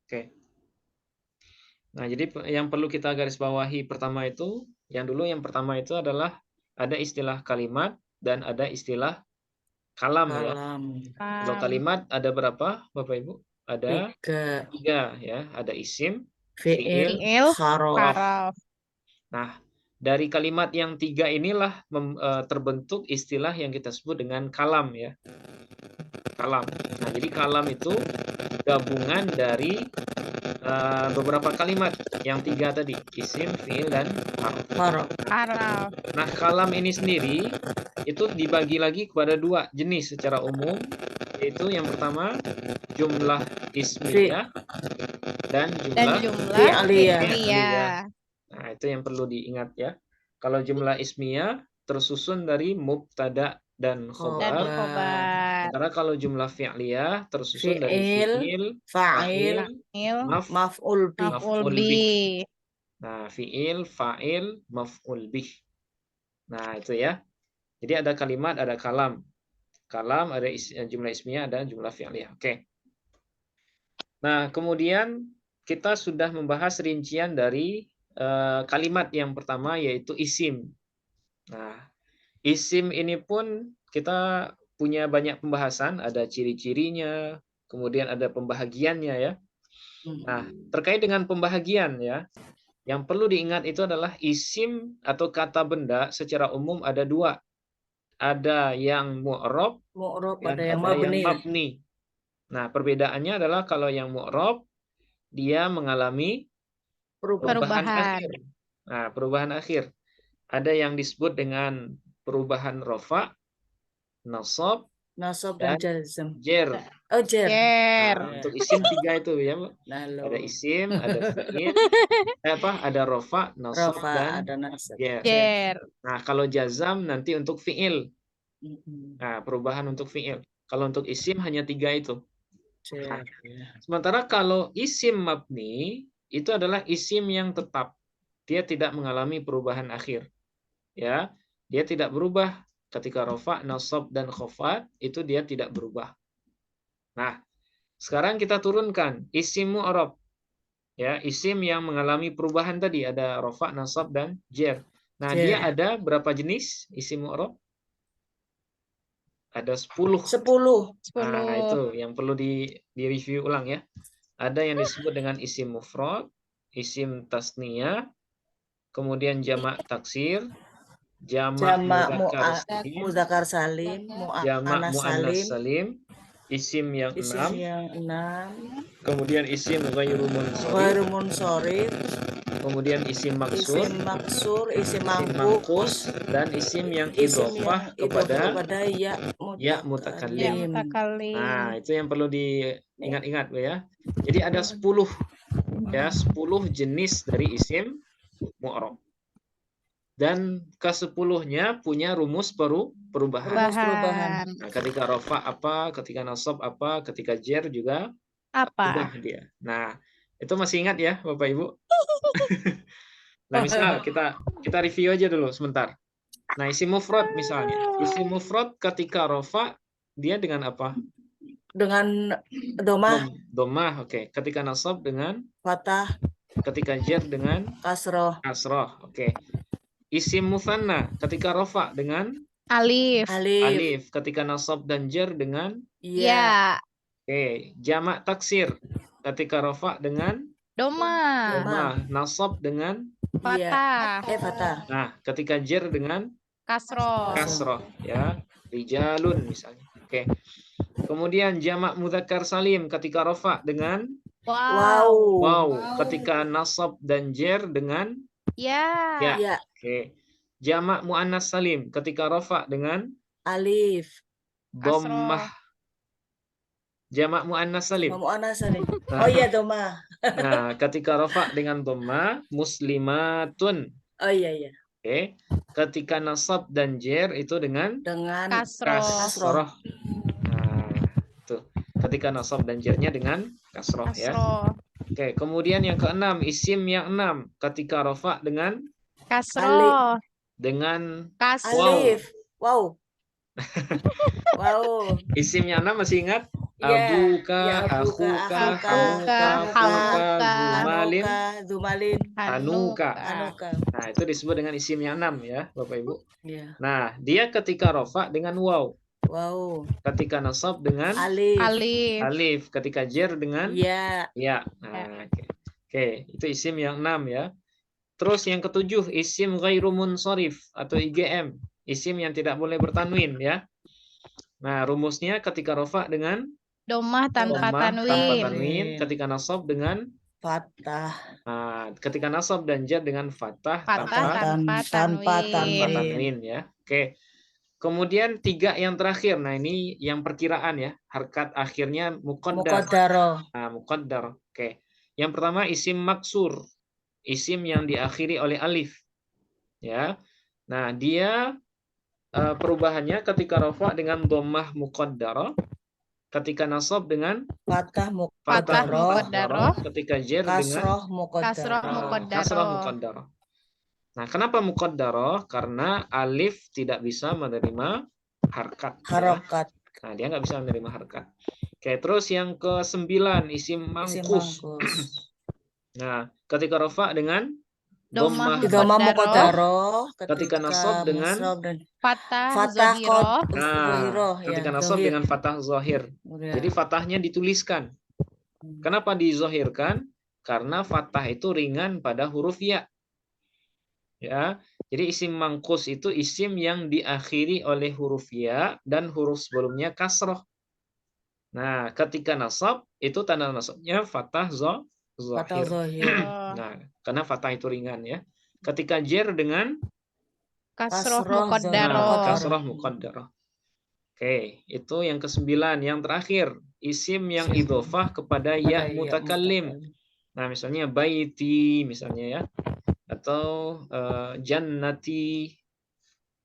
Oke. Nah, jadi yang perlu kita garis bawahi pertama itu, yang pertama itu adalah ada istilah kalimat dan ada istilah kalam ya. Kalau kalimat ada berapa, Bapak Ibu? Ada 3 ya. Ada isim, fiil, Fiil, horof. harof. Nah, dari kalimat yang 3 inilah terbentuk istilah yang kita sebut dengan kalam ya. Kalam. Nah, jadi kalam itu gabungan dari beberapa kalimat yang 3 tadi, isim, fiil, dan harf. Harof. Nah, kalam ini sendiri itu dibagi lagi kepada 2 jenis secara umum, yaitu yang pertama jumlah ismiyah dan Dan jumlah jumlah fi'liyah. fi'liyah. Nah, itu yang perlu diingat ya. Kalau jumlah ismiyah tersusun dari mubtada dan Dan khobar. khobar. Sementara kalau jumlah fi'liyah tersusun dari Fi'il, fi'il, fa'il, Fa'il, maf'ul bih. maf'ul maf'ul bih. bih. Nah, fi'il, fa'il, maf'ul bih. Nah, itu ya. Jadi ada kalimat, ada kalam. Kalam ada jumlah ismiyah, ada jumlah fi'liyah. Oke. Nah, kemudian kita sudah membahas rincian dari kalimat yang pertama yaitu isim. Nah, isim ini pun kita punya banyak pembahasan, ada ciri-cirinya, kemudian ada pembahagiannya ya. Nah, terkait dengan pembahagian ya, yang perlu diingat itu adalah isim atau kata benda secara umum ada 2. Ada yang mu'rab dan ada yang ada yang mabni. mabni. Nah, perbedaannya adalah kalau yang mu'rab dia mengalami perubahan akhir. Nah, perubahan akhir. Ada yang disebut dengan perubahan rofa, nasab, dan jazm. jer. Oh, jer. Nah, untuk isim 3 itu ya, Bu. Ada isim, ada fi'il, ada rofa, nasab, dan ada nasab. jer. Nah, kalau jazam nanti untuk fi'il. Nah, perubahan untuk fi'il. Kalau untuk isim hanya 3 itu. Nah, sementara kalau isim mabni itu adalah isim yang tetap. Dia tidak mengalami perubahan akhir. Ya, dia tidak berubah ketika rofa, nasab, dan khofat itu dia tidak berubah. Nah, sekarang kita turunkan isim mu'rab. Ya, isim yang mengalami perubahan tadi ada rofa, nasab, dan jer. Nah, dia ada berapa jenis isim mu'rab? Ada 10. Nah, itu yang perlu di-review ulang ya. Ada yang disebut dengan isim mufrad, isim tasniyah, kemudian jamak taksir, jamak muzakkar salim, jamak muannas salim, isim yang 6, kemudian isim ghairu munsharif, kemudian isim maksur, isim mangkus, dan isim yang idhofah kepada ya mutakallim. Nah, itu yang perlu diingat-ingat ya. Jadi ada 10 ya, 10 jenis dari isim mu'rab. Dan ke-10-nya punya rumus perubahan. Nah, ketika rofa apa, ketika nasab apa, ketika jer juga apa dia. Nah, itu masih ingat ya, Bapak Ibu? Nah, misal kita review aja dulu sebentar. Nah, isim mufrad misalnya. Isim mufrad ketika rofa dia dengan apa? Dengan domah. Domah, oke. Ketika nasab dengan fathah. Ketika jer dengan kasroh. Oke. Isim musanna ketika rofa dengan alif. Ketika nasab dan jer dengan ya. Oke. Jamak taksir ketika rofa dengan Doma. Nasab dengan fathah. Nah, ketika jer dengan kasroh ya. Rijalun misalnya. Oke. Kemudian jamak mudzakkar salim ketika rofa dengan wow. Ketika nasab dan jer dengan ya. Oke. Jamak muannas salim ketika rofa dengan alif. dhammah. Jamak muannas salim. Oh iya, dhammah. Nah, ketika rofa dengan dhammah muslimatun. Oh iya. Oke. Ketika nasab dan jer itu dengan kasroh. Nah, tuh. Ketika nasab dan jernya dengan kasroh ya. Oke, kemudian yang ke-6, isim yang 6 ketika rofa dengan kasroh. Dengan alif. Wow. Isim yang 6 masih ingat? Ya, abuka, ya abuka, akhuka, akhuka, hamuka, fuka, hamuka, zumalin, hanuka, zumalin, hanuka. hanuka. Nah, itu disebut dengan isim yang 6 ya, Bapak Ibu. Ya. Nah, dia ketika rofa dengan waw, Wow. ketika nasab dengan Alif. Alif. alif, ketika jer dengan Ya. ya. Nah, oke, itu isim yang 6 ya. Terus yang ketujuh, isim ghairu munsharif atau IGM, isim yang tidak boleh bertanwin ya. Nah, rumusnya ketika rofa dengan Domah tanpa dhammah tanpa tanwin. tanwin, ketika nasab dengan Fathah. ketika nasab dan jar dengan fathah Fathah tanpa tanpa tanwin. tanwin. ya. Oke. Kemudian 3 yang terakhir. Nah, ini yang perkiraan ya. Harkat akhirnya muqaddar. Muqaddaroh. Nah, muqaddar. Oke. Yang pertama isim maksur. Isim yang diakhiri oleh alif. Ya. Nah, dia perubahannya ketika rafa dengan dhammah muqaddarah, ketika nasab dengan Fathah Fathah muqaddaroh. muqaddaroh. ketika jer dengan Kasroh Kasroh muqaddaroh. kasrah muqaddaroh. muqaddarah. Nah, kenapa muqaddarah? Karena alif tidak bisa menerima harkat. Ya. Harokat. Nah, dia nggak bisa menerima harkat. Oke, terus yang ke-9 isim Isim mangkus. mangkus. Nah, ketika rafa dengan Domah Idhamah muqaddaroh. muqaddaroh. Ketika nasab dengan nasab dan Fathah fathah zahiro. zahiro. ketika Ya, nasab zahir. dengan fathah zahir. Ya. Jadi fathahnya dituliskan. Kenapa dizahirkan? Karena fathah itu ringan pada huruf ya. Ya, jadi isim mangkus itu isim yang diakhiri oleh huruf ya dan huruf sebelumnya kasroh. Nah, ketika nasab itu tanda nasabnya fathah Fathah zahir. zahir. Nah, karena fathah itu ringan ya. Ketika jer dengan Kasroh Kasroh muqaddaroh. kasroh muqaddarah. Oke, itu yang ke-9. Yang terakhir, isim yang Isim. idhofah kepada ya mutakallim. Nah, misalnya baiti misalnya ya. Atau jannati,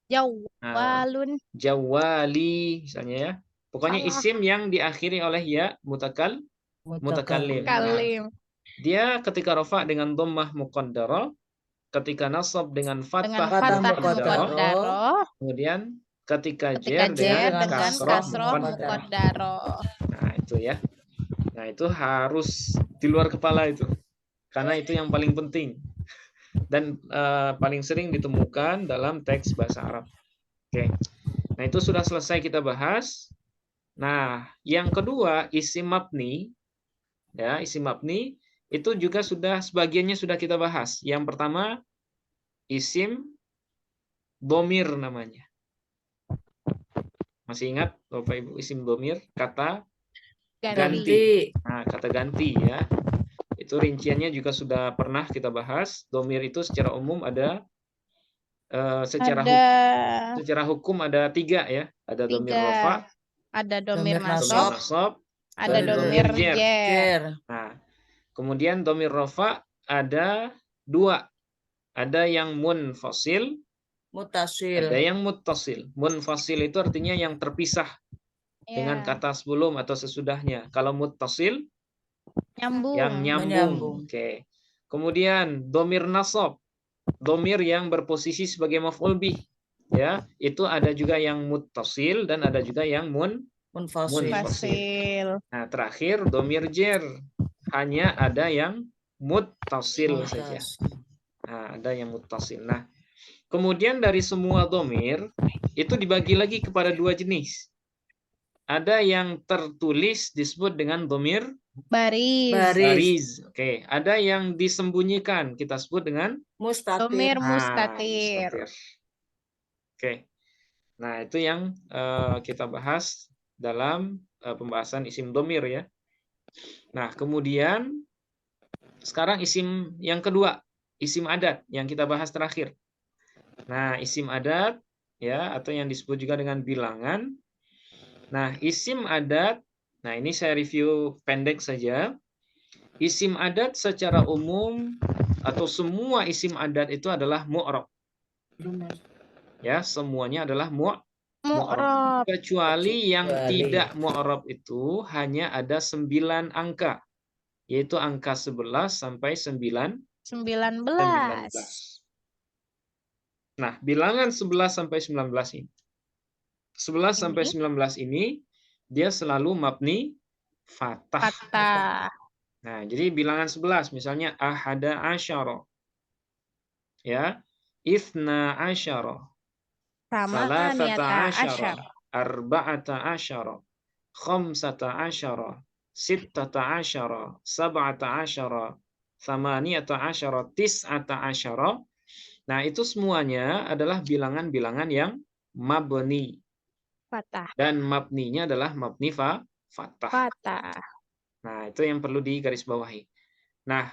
Jawalun. jawali misalnya ya. Pokoknya Salah. isim yang diakhiri oleh ya mutakallim. Nah, Kalim. dia ketika rafa dengan dhammah muqaddarah, ketika nasab dengan Dengan fathah fathah muqaddarah, muqaddaroh. kemudian ketika Ketika jer jer dengan dengan kasroh kasroh muqaddarah. muqaddaroh. Nah, itu ya. Nah, itu harus di luar kepala itu. Karena itu yang paling penting. Dan paling sering ditemukan dalam teks bahasa Arab. Oke. Nah, itu sudah selesai kita bahas. Nah, yang kedua isim mabni. Ya, isim mabni itu juga sudah sebagiannya sudah kita bahas. Yang pertama isim dhamir namanya. Masih ingat Bapak Ibu isim dhamir, kata ganti. Nah, kata ganti ya. Itu rinciannya juga sudah pernah kita bahas. Dhamir itu secara umum ada secara hukum ada 3 ya. Ada dhamir rafa, ada dhamir Dhamir nasab, ada dan dhamir jer. jer. Nah, kemudian dhamir rafa ada 2. Ada yang munfasil, Mutasil. ada yang muttasil. Munfasil itu artinya yang terpisah dengan kata sebelum atau sesudahnya. Kalau muttasil yang nyambung. Oke. Kemudian dhamir nasab, dhamir yang berposisi sebagai maf'ul bih. Ya, itu ada juga yang muttasil dan ada juga yang munfasil. Nah, terakhir dhamir jer. Hanya ada yang muttasil saja. Nah, ada yang muttasil. Nah, kemudian dari semua dhamir itu dibagi lagi kepada 2 jenis. Ada yang tertulis disebut dengan dhamir bariz. Oke, ada yang disembunyikan kita sebut dengan dhamir mustatir. Oke. Nah, itu yang kita bahas dalam pembahasan isim dhamir ya. Nah, kemudian sekarang isim yang kedua, isim adat yang kita bahas terakhir. Nah, isim adat ya atau yang disebut juga dengan bilangan. Nah, isim adat, nah ini saya review pendek saja. Isim adat secara umum atau semua isim adat itu adalah mu'rab. Ya, semuanya adalah mu'rab. Kecuali yang tidak mu'rab itu hanya ada 9 angka. Yaitu angka 11 sampai 19. Nah, bilangan 11 sampai 19 ini. 11 sampai 19 ini dia selalu mabni Fathah. Fathah. Nah, jadi bilangan 11 misalnya ahada asyara. Ya. Ithna asyara. Samaniyata Salasata asyara. asyara. Arba'ata asyara. Khamsata asyara. Sittata asyara. Sab'ata asyara. Thamaniyata asyara. Tis'ata asyara. Nah, itu semuanya adalah bilangan-bilangan yang mabni. Fathah. Dan mabninya adalah mabni fathah. Fathah. Nah, itu yang perlu digarisbawahi. Nah,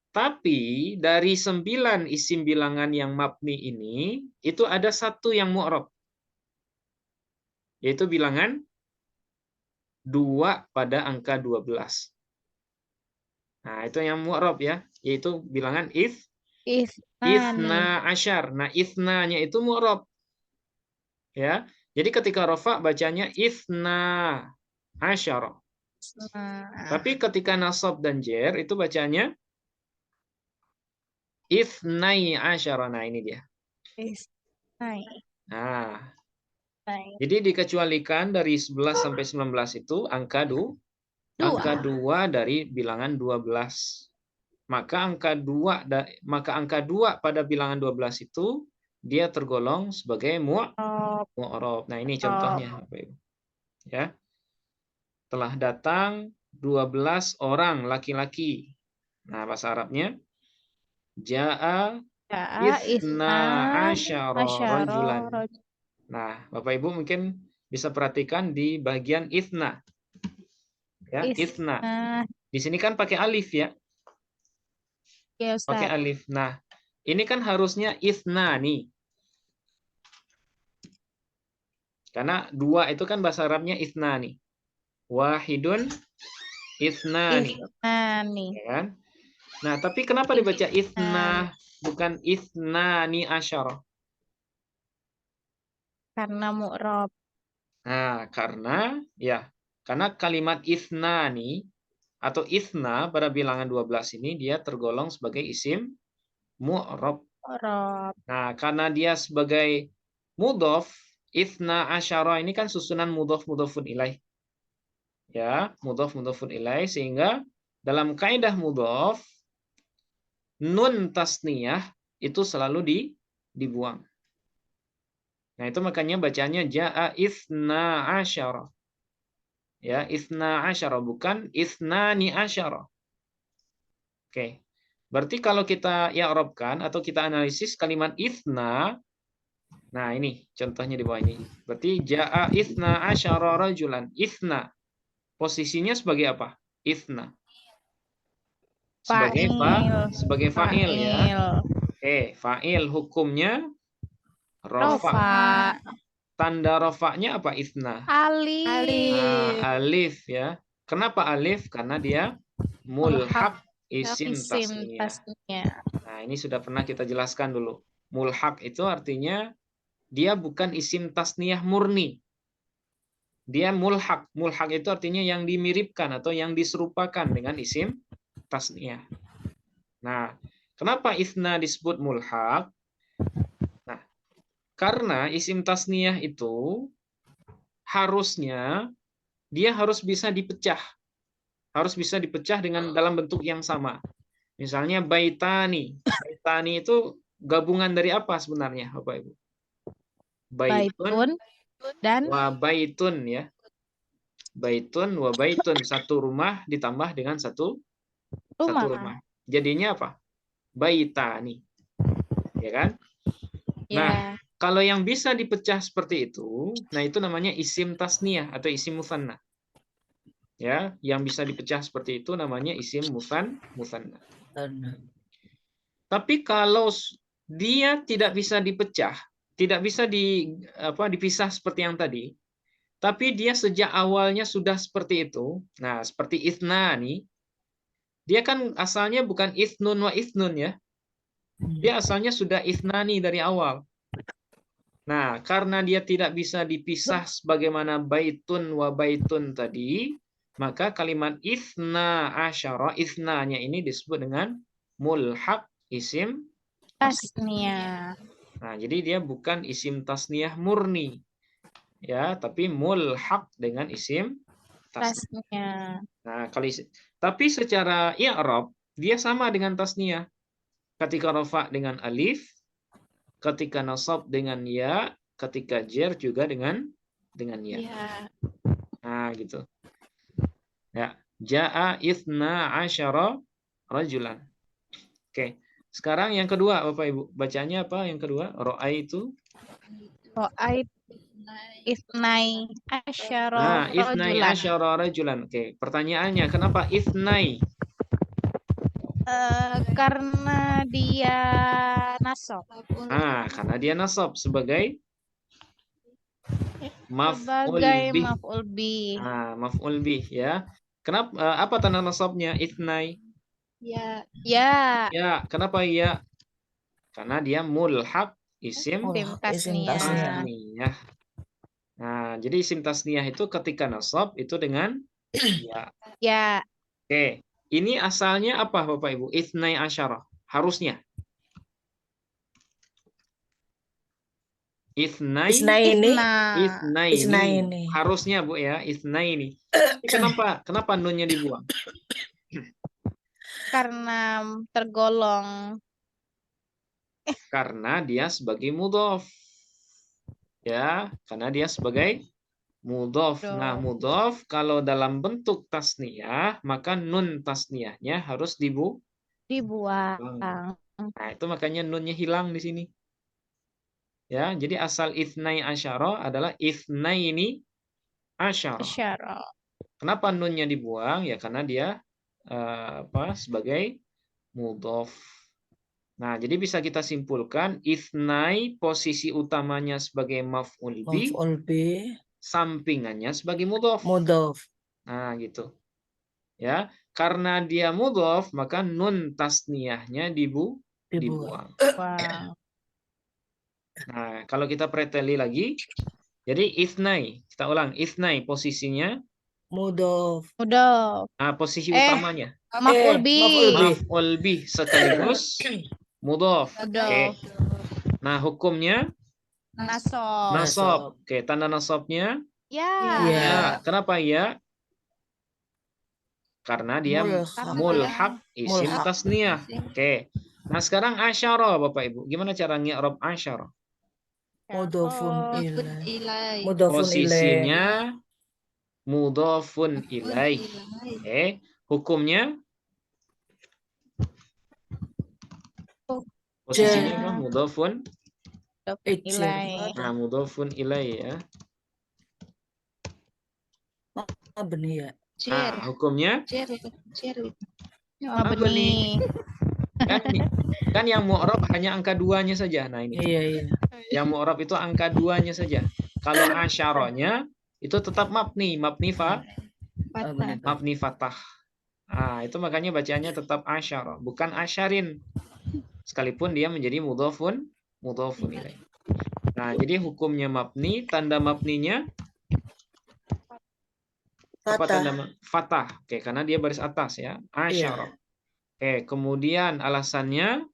tapi dari 9 isim bilangan yang mabni ini, itu ada satu yang mu'rab. Yaitu bilangan 2 pada angka 12. Nah, itu yang mu'rab ya. Yaitu bilangan Ithnani. ithna asyar. Nah, ithnanya itu mu'rab. Ya. Jadi ketika rafa bacanya ithna asyara. Nah, Tapi ketika nasab dan jer itu bacanya ithnai asyara. Nah, ini dia. Ithnai. Nah, jadi dikecualikan dari 11 sampai 19 itu angka 2 dari bilangan 12. Maka angka 2 pada bilangan 12 itu dia tergolong sebagai mu'rab. Nah, ini contohnya Bapak Ibu. Ya. Telah datang 12 orang laki-laki. Nah, bahasa Arabnya Ja'a ithna asyara rajulan. Nah, Bapak Ibu mungkin bisa perhatikan di bagian ithna. Ya, ithna. Di sini kan pakai alif ya. Ya, Pakai Ustaz. alif. Nah, ini kan harusnya ithna nih. Karena 2 itu kan bahasa Arabnya ithna nih. Wahidun ithna nih. Ithnani. Ya kan? Nah, tapi kenapa dibaca ithna bukan ithnani asyara? Karena mu'rab. Nah, karena kalimat ithnani atau ithna pada bilangan 12 ini dia tergolong sebagai isim mu'rab. Mu'rab. Nah, karena dia sebagai mudhof, ithna asyara ini kan susunan mudhof mudhofun ilaih. Ya, mudhof mudhofun ilaih sehingga dalam kaidah mudhof nun tasniyah itu selalu dibuang. Nah, itu makanya bacanya ja'a ithna asyara. Ya, ithna asyara bukan ithnani asyara. Oke. Berarti kalau kita i'rabkan atau kita analisis kalimat ithna, nah ini contohnya di bawah ini. Berarti ja'a ithna asyara rajulan. Ithna. Posisinya sebagai apa? Ithna. Sebagai fa'il ya. Oke, fa'il hukumnya rafa. Tanda rafa'nya apa ithna? Alif. Alif ya. Kenapa alif? Karena dia mulhaq isim Isim tasniyah. tasniyah. Nah, ini sudah pernah kita jelaskan dulu. Mulhaq itu artinya dia bukan isim tasniyah murni. Dia mulhaq. Mulhaq itu artinya yang dimiripkan atau yang diserupakan dengan isim tasniyah. Nah, kenapa ithna disebut mulhaq? Nah, karena isim tasniyah itu harusnya dia harus bisa dipecah. Harus bisa dipecah dengan dalam bentuk yang sama. Misalnya baitani. Baitani itu gabungan dari apa sebenarnya, Bapak Ibu? Baitun dan wa baitun ya. Baitun wa baitun, satu rumah ditambah dengan satu rumah. Jadinya apa? Baitani. Ya kan? Nah, kalau yang bisa dipecah seperti itu, nah itu namanya isim tasniyah atau isim musanna. Ya, yang bisa dipecah seperti itu namanya isim musanna. Tapi kalau dia tidak bisa dipecah, tidak bisa dipisah seperti yang tadi, tapi dia sejak awalnya sudah seperti itu. Nah, seperti ithna nih, dia kan asalnya bukan ithnun wa ithnun ya. Dia asalnya sudah ithnani dari awal. Nah, karena dia tidak bisa dipisah sebagaimana baitun wa baitun tadi, maka kalimat ithna asyara, ithnanya ini disebut dengan mulhaq isim tasniyah. Nah, jadi dia bukan isim tasniyah murni. Ya, tapi mulhaq dengan isim Tasnya. Nah, tapi secara i'rab dia sama dengan tasniyah. Ketika rafa dengan alif, ketika nasab dengan ya, ketika jer juga dengan ya. Iya. Nah, gitu. Ya, ja'a itsna asyara rajulan. Oke. Sekarang yang kedua, Bapak Ibu. Bacanya apa yang kedua? Ra'aitu. Ro'ait isnai asyara Nah, itsnai rajulan. asyara rajulan. Oke, pertanyaannya kenapa itsnai? Karena dia nasab. Karena dia nasab sebagai maf'ul Sebagai bih. maf'ul bih. Maf'ul bih ya. Kenapa apa tanda nasabnya itsnai? Ya. Ya, kenapa ya? Karena dia mulhaq isim Isim Isim tasniyah. tasniyah. Nah, jadi isim tasniyah itu ketika nasab itu dengan ya. Ya. Oke, ini asalnya apa Bapak Ibu? Itsnai asyara. Harusnya. Itsnai Isnaini. harusnya Bu ya, itsnaini. Kenapa nunnya dibuang? Karena tergolong. Karena dia sebagai mudhof. Ya, karena dia sebagai mudhof. Nah, mudhof kalau dalam bentuk tasniyah, maka nun tasniyahnya harus Dibuang. Nah, itu makanya nunnya hilang di sini. Ya, jadi asal itsnai asyara adalah itsnaini asyara. Kenapa nunnya dibuang? Ya karena dia sebagai mudhof. Nah, jadi bisa kita simpulkan itsnai posisi utamanya sebagai maf'ul bih, sampingannya sebagai mudhof. Nah, gitu. Ya, karena dia mudhof, maka nun tasniyahnya dibuang. Nah, kalau kita preteli lagi, jadi itsnai, kita ulang, itsnai posisinya Mudhof. Nah, posisi utamanya Maf'ul bih. maf'ul bih sekaligus mudhof. Oke. Nah, hukumnya nasab. Oke, tanda nasabnya ya. Kenapa ya? Karena dia mulhaq isim tasniyah. Oke. Nah, sekarang asyara Bapak Ibu. Gimana cara ngi'rab asyara? Mudhofun ilaih. Posisinya mudhofun ilaih. Oke. Hukumnya posisinya apa? Mudhofun ilaih. Nah, mudhofun ilaih ya. Mabni ya. Nah, hukumnya Mabni. Kan yang mu'rab hanya angka 2-nya saja. Nah, ini. Iya. Yang mu'rab itu angka 2-nya saja. Kalau asyaranya itu tetap mabni fatah. Nah, itu makanya bacaannya tetap asyara, bukan asyarin. Sekalipun dia menjadi mudhofun ilaih. Nah, jadi hukumnya mabni, tanda mabninya apa tanda fatah? Oke, karena dia baris atas ya, asyara. Oke, kemudian alasannya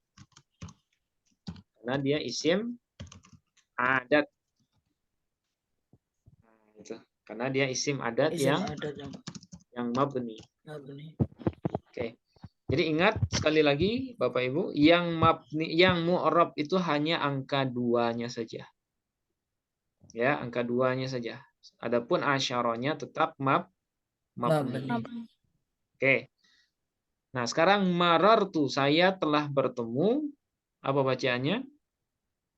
karena dia isim adat. Nah, itu. Karena dia isim adat yang mabni. Oke. Jadi ingat sekali lagi Bapak Ibu, yang mabni, yang mu'rab itu hanya angka 2-nya saja. Ya, angka 2-nya saja. Adapun asyaranya tetap mabni. Oke. Nah, sekarang marartu, saya telah bertemu, apa bacaannya?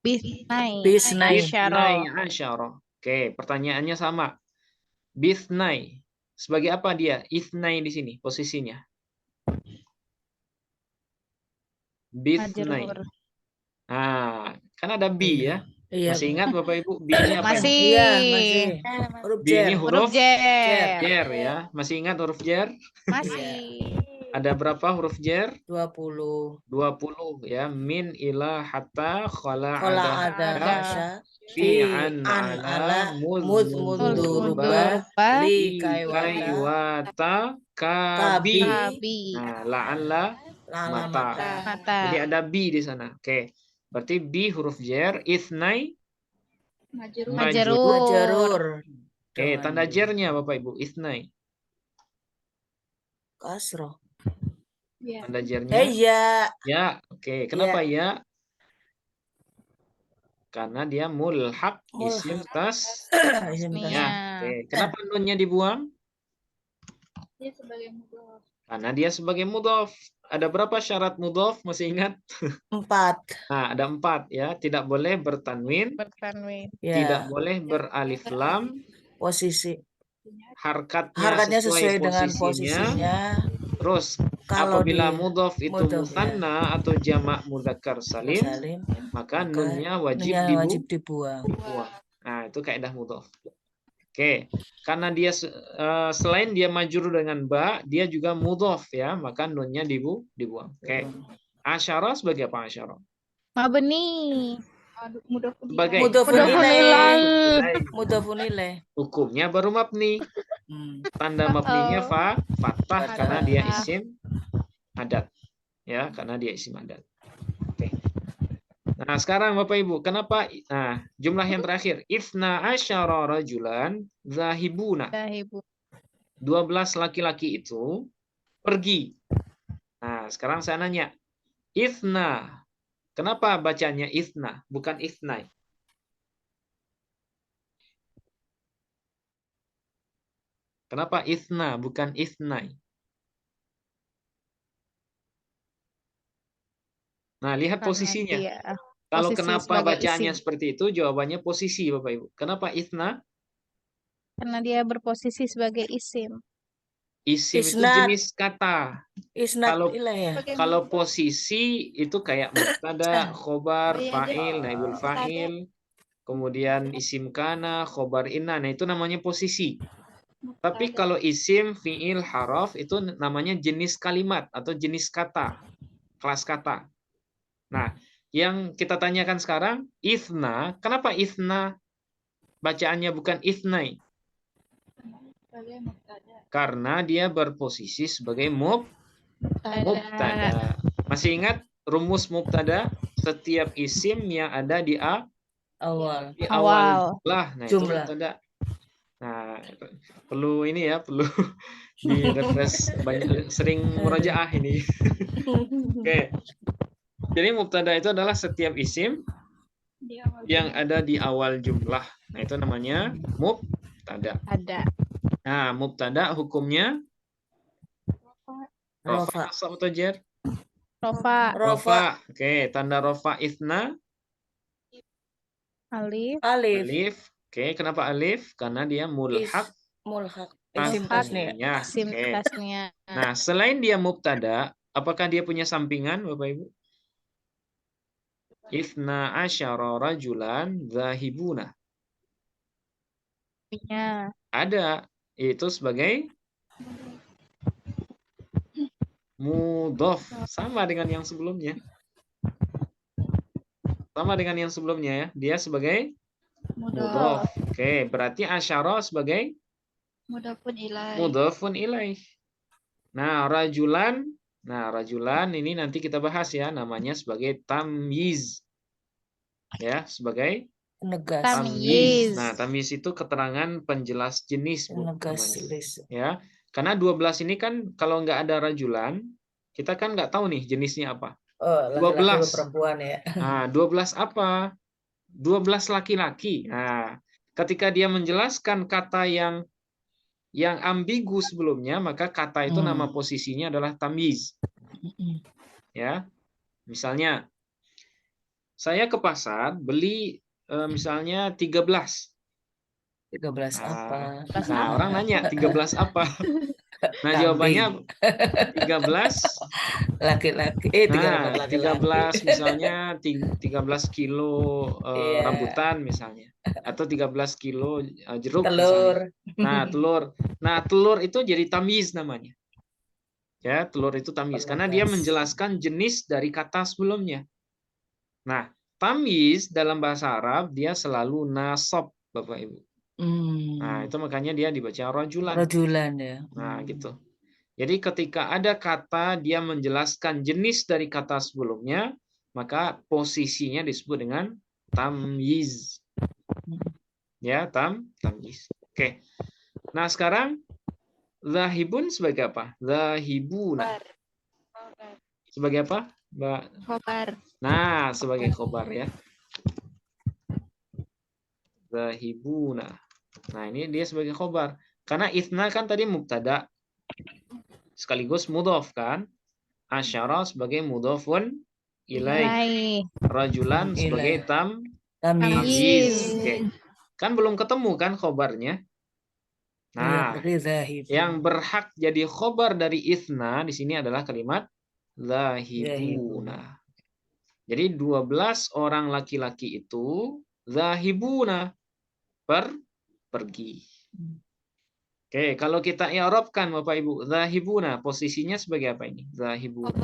Bisnai asyara. Oke, pertanyaannya sama. Bisnai. Sebagai apa dia? Itsnai di sini posisinya. Bisnai. Nah, kan ada bi ya. Masih ingat Bapak Ibu bi ini apa? Masih. Bi ini huruf jer ya. Masih ingat huruf jer? Masih. Ada berapa huruf jer? 20 ya. Min ila hatta khala ada fi an ala mud mudurba li kaiwata kabi. Nah, la'alla mata. Jadi ada bi di sana. Oke. Berarti bi huruf jer, itsnai Majrur. Oke, tanda jernya Bapak Ibu, itsnai. kasroh. Tanda jarnya Ya. ya. Oke, kenapa ya? Karena dia mulhaq isim Mulhaq. tas. Isim Tasniah. Ya. Oke, kenapa nunnya dibuang? Karena dia sebagai mudhof. Ada berapa syarat mudhof? Masih ingat? 4. Nah, ada 4 ya. Tidak boleh bertanwin, Bertanwin. tidak Ya. boleh beralif lam, Posisi. harkatnya sesuai dengan posisinya. posisinya. Terus Kalau apabila di mudhof itu mudhof, ya. musanna atau jamak mudzakkar salim, Salim, maka maka nunnya wajib nunnya wajib dibuang. dibuang. Nah, itu kaidah mudhof. Oke, karena dia selain dia majrur dengan ba, dia juga mudhof ya, maka nunnya dibuang. Oke. Asyara sebagai apa asyara? Mabni. Sebagai Mudhofun Mudhofun ilaih. ilaih. Mudhofun ilaih. hukumnya baru mabni. Tanda mabninya fathah karena dia isim adat. Ya, karena dia isim adat. Oke. Nah, sekarang Bapak Ibu, kenapa jumlah yang terakhir ifna asyara rajulan zahibuna. 12 laki-laki itu pergi. Nah, sekarang saya nanya, ifna. Kenapa bacanya ifna bukan ifnai? Kenapa ifna bukan ifnai? Nah, lihat Karena posisinya. dia Kalau posisi kenapa sebagai bacaannya isim. seperti itu, jawabannya posisi, Bapak Ibu. Kenapa ifna? Karena dia berposisi sebagai isim. Isim itu Isnad. jenis kata. Isnad Kalau ilaih ya. kalau posisi itu kayak mubtada, khobar, fa'il, naibul fa'il, kemudian isim kana, khobar inna. Nah, itu namanya posisi. Tapi kalau isim, fi'il, haraf itu namanya jenis kalimat atau jenis kata, kelas kata. Nah, yang kita tanyakan sekarang, ifna, kenapa ifna bacaannya bukan ifnai? Karena dia berposisi sebagai mubtada. Masih ingat rumus mubtada? Setiap isim yang ada di Awal. di awal jumlah. Nah, itu Jumlah. mubtada. Nah, perlu ini ya, perlu di refresh banyak sering murojaah ini. Oke. Jadi mubtada itu adalah setiap isim yang ada di awal jumlah. Nah, itu namanya mubtada. Ada. Nah, mubtada hukumnya rofa atau jar? Rofa. Rofa. Oke, tanda rofa ifna. Alif. Oke, kenapa alif? Karena dia mulhaq. Mulhaq. Isim tasniah. Isim Oke. tasniah. Nah, selain dia mubtada, apakah dia punya sampingan, Bapak Ibu? Ifna asyara rajulan zahibuna. Punya. Ada, itu sebagai mudhof, sama dengan yang sebelumnya. Sama dengan yang sebelumnya ya. Dia sebagai mudhof. Oke, berarti asyara sebagai mudhofun ilaih. Nah, rajulan ini nanti kita bahas ya, namanya sebagai tamyiz. Ya, sebagai Penegas. Tamyiz. Nah, tamyiz itu keterangan penjelas jenis, Bu, Penegas namanya. jenis. Ya. Karena 12 ini kan kalau nggak ada rajulan, kita kan nggak tahu nih jenisnya apa. Oh, laki-laki atau perempuan ya. Nah, 12 apa? 12 laki-laki. Nah, ketika dia menjelaskan kata yang ambigu sebelumnya, maka kata itu nama posisinya adalah tamyiz. Ya. Misalnya saya ke pasar beli misalnya 13. 13 apa? Nah, orang nanya 13 apa? Nah, jawabannya 13 laki-laki. 13 misalnya 13 kilo rambutan misalnya, atau 13 kilo jeruk Telur. misalnya. Nah, telur itu jadi tamyiz namanya. Ya, telur itu tamyiz karena dia menjelaskan jenis dari kata sebelumnya. Nah, tamyiz dalam bahasa Arab dia selalu nasab, Bapak Ibu. Nah, itu makanya dia dibaca rajulan. Rajulan ya. Nah, gitu. Jadi ketika ada kata dia menjelaskan jenis dari kata sebelumnya, maka posisinya disebut dengan tamyiz. Ya, tamyiz. Oke. Nah, sekarang Zahibun sebagai apa? Zahibuna. Khobar. Khobar. Sebagai apa, Mbak? Khobar. Nah, sebagai khobar ya. Zahibuna. Nah, ini dia sebagai khobar. Karena ithna kan tadi mubtada sekaligus mudhof kan? Asyara sebagai mudhofun ilaih. Rajulan sebagai tamyiz. Oke. Kan belum ketemu kan khobarnya? Nah, yang berhak jadi khobar dari ithna di sini adalah kalimat zahibuna. Jadi 12 orang laki-laki itu zahibuna, pergi. Oke, kalau kita i'rabkan Bapak Ibu, zahibuna posisinya sebagai apa ini? Zahibuna.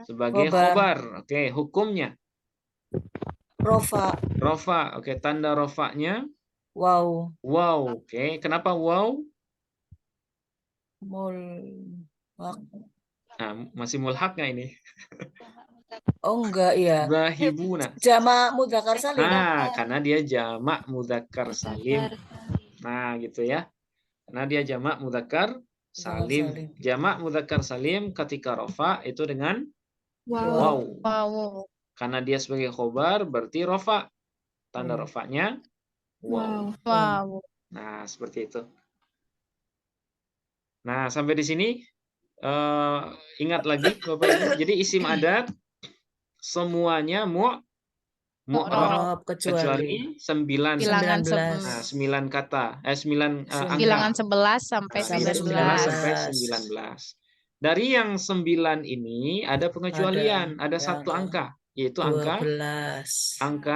Sebagai khobar. Oke, hukumnya rofa. Rofa. Oke, tanda rofanya Wow. Wow. Oke, kenapa wow? Nah, masih mulhaq nggak ini? Oh enggak ya. Zahibuna. Jamak mudzakkar salim. Nah, karena dia jamak mudzakkar salim. Nah, gitu ya. Karena dia jamak mudzakkar salim. Jamak mudzakkar salim ketika rofa itu dengan wow. Karena dia sebagai khobar berarti rofa. Tanda rofanya wow. Nah, seperti itu. Nah, sampai di sini ingat lagi Bapak Ibu. Jadi isim adat semuanya mu'rab kecuali 9 kata. 9 angka. Bilangan 11 sampai 19. 19. Dari yang 9 ini ada pengecualian, ada satu angka, yaitu angka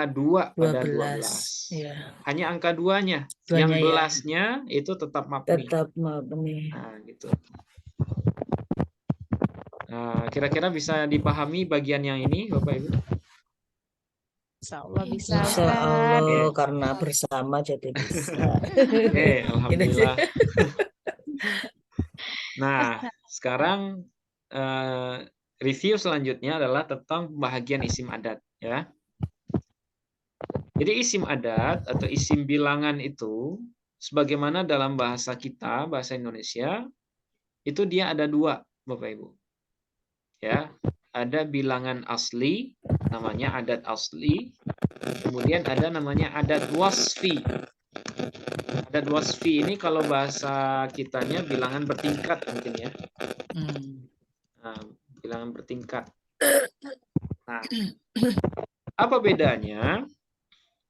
2 pada 12. Ya. Hanya angka 2-nya. Yang 11-nya itu tetap mabni. Nah, gitu. Nah, kira-kira bisa dipahami bagian yang ini, Bapak Ibu? Insya Allah bisa. Insya Allah, karena bersama jadi bisa. Oke, alhamdulillah. Nah, sekarang review selanjutnya adalah tentang pembahagian isim adat, ya. Jadi isim adat atau isim bilangan itu, sebagaimana dalam bahasa kita, bahasa Indonesia, itu dia ada 2, Bapak Ibu. Ya, ada bilangan asli, namanya adat asli. Kemudian ada namanya adat wasfi. Adat wasfi ini kalau bahasa kitanya bilangan bertingkat mungkin ya. Nah, bilangan bertingkat. Nah, apa bedanya?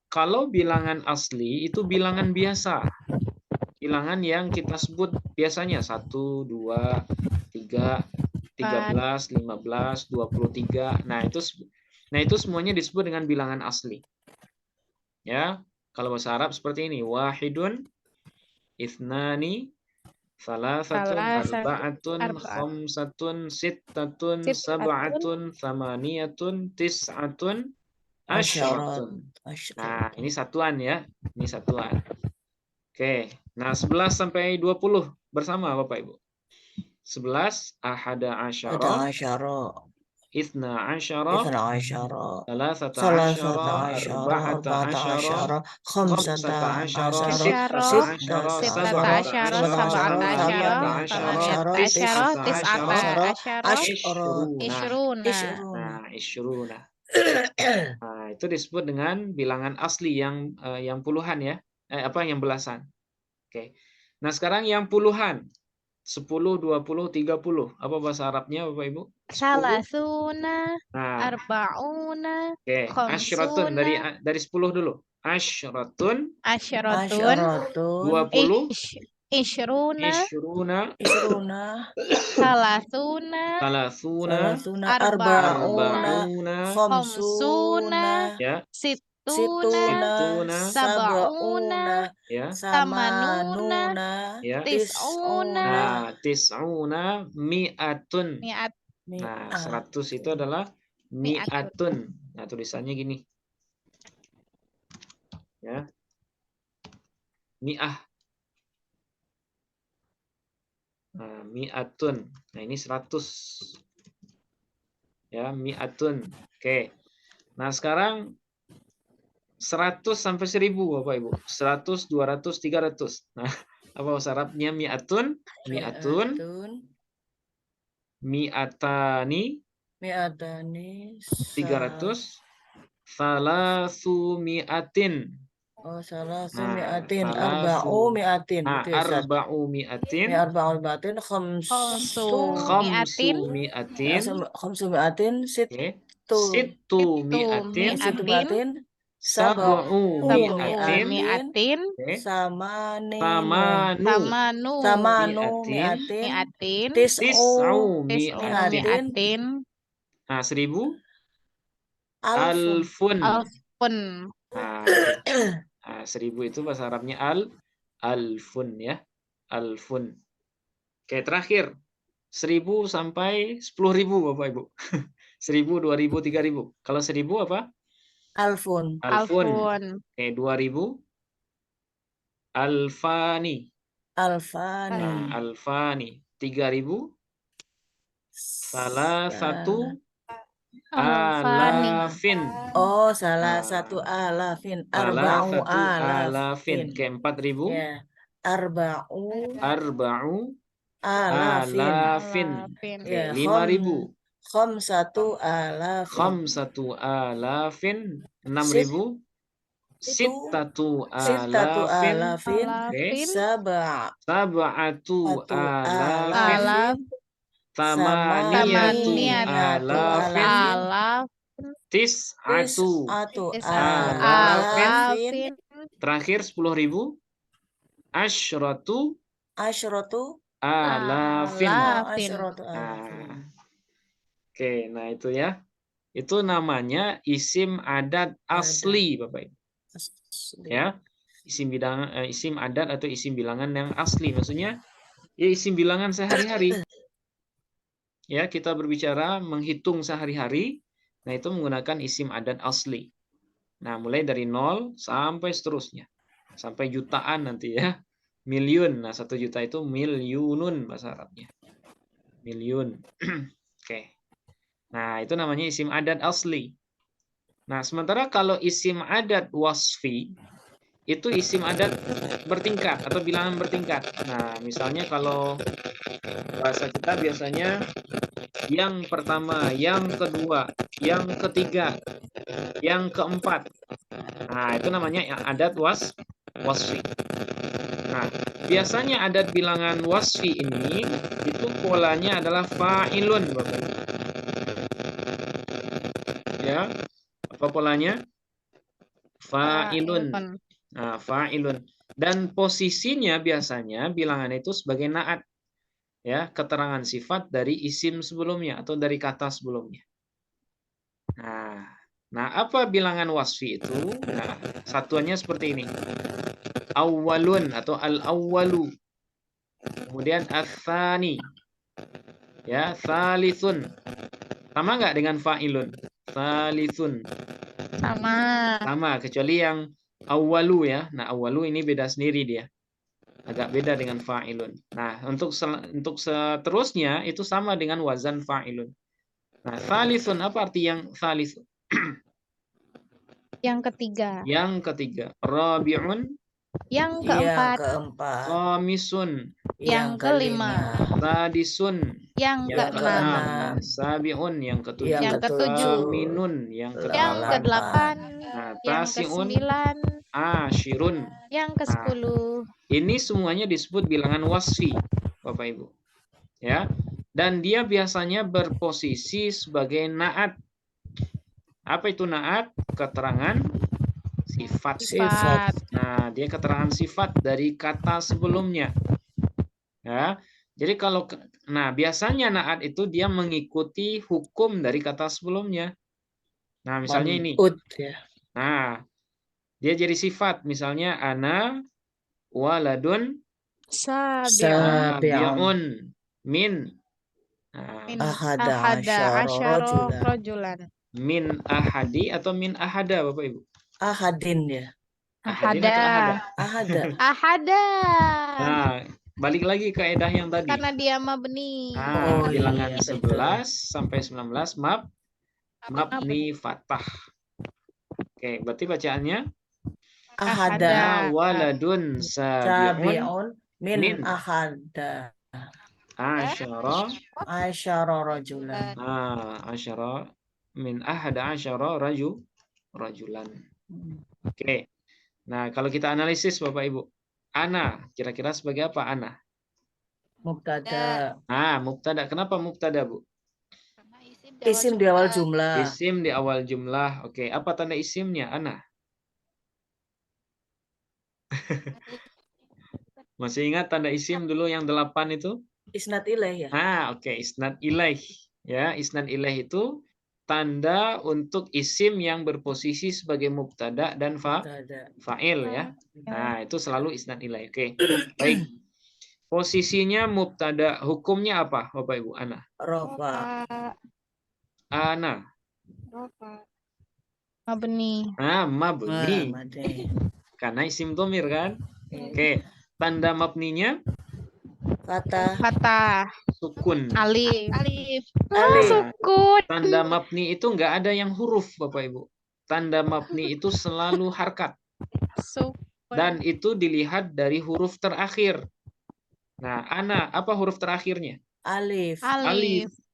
Kalau bilangan asli itu bilangan biasa. Bilangan yang kita sebut biasanya 1, 2, 3, 13, 15, 23. Nah, itu semuanya disebut dengan bilangan asli. Ya, kalau bahasa Arab seperti ini, wahidun, ithnani, salasatun, arba'atun, khamsatun, sittatun, sab'atun, thamaniyatun, tis'atun, asyaratun. Nah, ini satuan ya. Ini satuan. Oke. Nah, 11 sampai 20 bersama Bapak Ibu. 11 ahada asyara, ithna asyara, salasata asyara, arba'ata asyara, khamsata asyara, sittata asyara, sab'ata asyara, tis'ata asyara, Nah, isyruna. Nah, itu disebut dengan bilangan asli yang puluhan ya. Yang belasan. Oke. Nah, sekarang yang puluhan. 10, 20, 30. Apa bahasa Arabnya Bapak Ibu? Salasuna, arba'una, Oke, asyratun dari 10 dulu. Asyratun, 20, isyruna, salasuna, arba'una, khamsuna, Situna, sab'una, samanuna, tis'una. Tis'una, mi'atun. Nah, 100 itu adalah mi'atun. Nah, tulisannya gini. Ya. Mi'ah. Nah, mi'atun. Nah, ini 100. Ya, mi'atun. Oke. Nah, sekarang 100 sampai 1000 Bapak Ibu. 100, 200, 300. Nah, Apa bahasa Arabnya mi'atun? Mi'atun, Mi'atun. mi'atani, Mi'atani. 300, salasu mi'atin. Salasu Nah, mi'atin. salasu. Arba'u mi'atin. Nah, Gitu ya, Ustaz. arba'u mi'atin, Arba'u mi'atin. Khamsu khamsu mi'atin. mi'atin, Khamsu mi'atin. oke, Sittu. sittu Sittu mi'atin, Sittu mi'atin. mi'atin. sab'u Sab'u mi'atin, Mi'atin. oke, Samaninu. tamanu Samanu mi'atin, mi'atin. Mi'atin. Tis'u tis'u Tis'u mi'atin. mi'atin. Nah, 1000, alfun. alfun. Alfun. Nah, nah, 1000 itu bahasa Arabnya alfun ya. Alfun. Oke, terakhir. 1000 sampai 10.000 Bapak Ibu. 1000, 2000, 3000. Kalau 1000 apa? Alfun. Alfun. Alfun. Oke, 2000 alfani. Alfani. Nah, alfani. 3000 salah satu Alfani. alafin. Salah Nah, satu alafin. salah Arba'u satu alafin. alafin. Ke 4000 Ya. Arba'u arba'u alafin. alafin. Alafin. Oke, Ya, 5000 khamsatu alafin. khamsatu alafin. 6000 sittatu Sittatu alafin. alafin. Oke, Alafin. sab'atu Satu alafin. alafin. Tamaniyatu Tamaniyatu alafin. alafin. Tis'atu Tis'atu alafin. Alafin. Terakhir 10.000 asyratu Asyratu alafin. Alafin. asyratu alafin. Nah, oke, nah itu ya. Itu namanya isim adat asli, Bapak Ibu. Ya, isim adat atau isim bilangan yang asli. Maksudnya ya isim bilangan sehari-hari. Ya, kita berbicara menghitung sehari-hari. Nah, itu menggunakan isim adat asli. Nah, mulai dari 0 sampai seterusnya. Sampai jutaan nanti ya. Miliun. Nah, 1 juta itu milyunun bahasa Arabnya. Milyun. Oke. Nah, itu namanya isim adat asli. Nah, sementara kalau isim adat wasfi, itu isim adat bertingkat atau bilangan bertingkat. Nah, misalnya kalau bahasa kita biasanya yang pertama, yang kedua, yang ketiga, yang keempat. Nah, itu namanya adat wasfi. Nah, biasanya adat bilangan wasfi ini itu polanya adalah fa'ilun, Bapak Ibu. Ya, apa polanya? Fa'ilun. Nah, fa'ilun. Dan posisinya biasanya bilangan itu sebagai na'at. Ya, keterangan sifat dari isim sebelumnya atau dari kata sebelumnya. Nah, apa bilangan wasfi itu? Nah, satuannya seperti ini. Awwalun atau al-awwalu. Kemudian ats-tsani. Ya, tsalithun. Sama nggak dengan fa'ilun? Tsalithun. Sama, kecuali yang awwalu ya. Nah, awwalu ini beda sendiri dia. Agak beda dengan fa'ilun. Nah, untuk seterusnya itu sama dengan wazan fa'ilun. Nah, tsalithun apa arti yang tsalithun? Yang ketiga. Yang ketiga. Rabi'un. Yang keempat. Khamisun. Yang kelima. Sadisun. Yang keenam. Sabi'un. Yang ketujuh. Yang ketujuh. Saminun. Yang Yang kedelapan. Nah, Yang tasi'un. kesembilan. Asyirun. Yang kesepuluh. Ini semuanya disebut bilangan wasfi, Bapak Ibu. Ya. Dan dia biasanya berposisi sebagai na'at. Apa itu na'at? Keterangan sifat. Nah, dia keterangan sifat dari kata sebelumnya. Ya. Jadi biasanya na'at itu dia mengikuti hukum dari kata sebelumnya. Nah, misalnya ini. Nah, dia jadi sifat. Misalnya ana waladun sabi'un min ahada asyara rajulan. Min ahadi atau min ahada, Bapak Ibu? Ahadin ya. Ahadin atau ahada? Ahada. Nah, balik lagi ke kaidah yang tadi. Karena dia mabni. Nah, bilangan 11 sampai 19 mabni fathah. Oke, berarti bacaannya ahada waladun sabi'un Min Min ahada asyara asyara rajulan. asyara min ahada asyara rajulan. Oke. Nah, kalau kita analisis Bapak Ibu, ana kira-kira sebagai apa ana? Mubtada. Mubtada. Kenapa mubtada, Bu? Karena Isim di awal jumlah. Isim di awal jumlah. Oke, apa tanda isimnya? Ana. Masih ingat tanda isim dulu yang 8 itu? Isnad ilaih ya. Oke, isnad ilaih. Ya, isnad ilaih itu tanda untuk isim yang berposisi sebagai mubtada dan Mubtada. fa'il ya. Nah, itu selalu isnad ilaih. Oke. Baik. Posisinya mubtada, hukumnya apa, Bapak Ibu? Ana. Rofa. Ana. Mabni. Mabni. Mabni. Karena isim dhamir kan? Oke. Tanda mabninya Fatah. sukun. Alif. Alif. Sukun. Tanda mabni itu nggak ada yang huruf, Bapak Ibu. Tanda mabni itu selalu harkat. Sukun. Dan itu dilihat dari huruf terakhir. Nah, ana, apa huruf terakhirnya? Alif.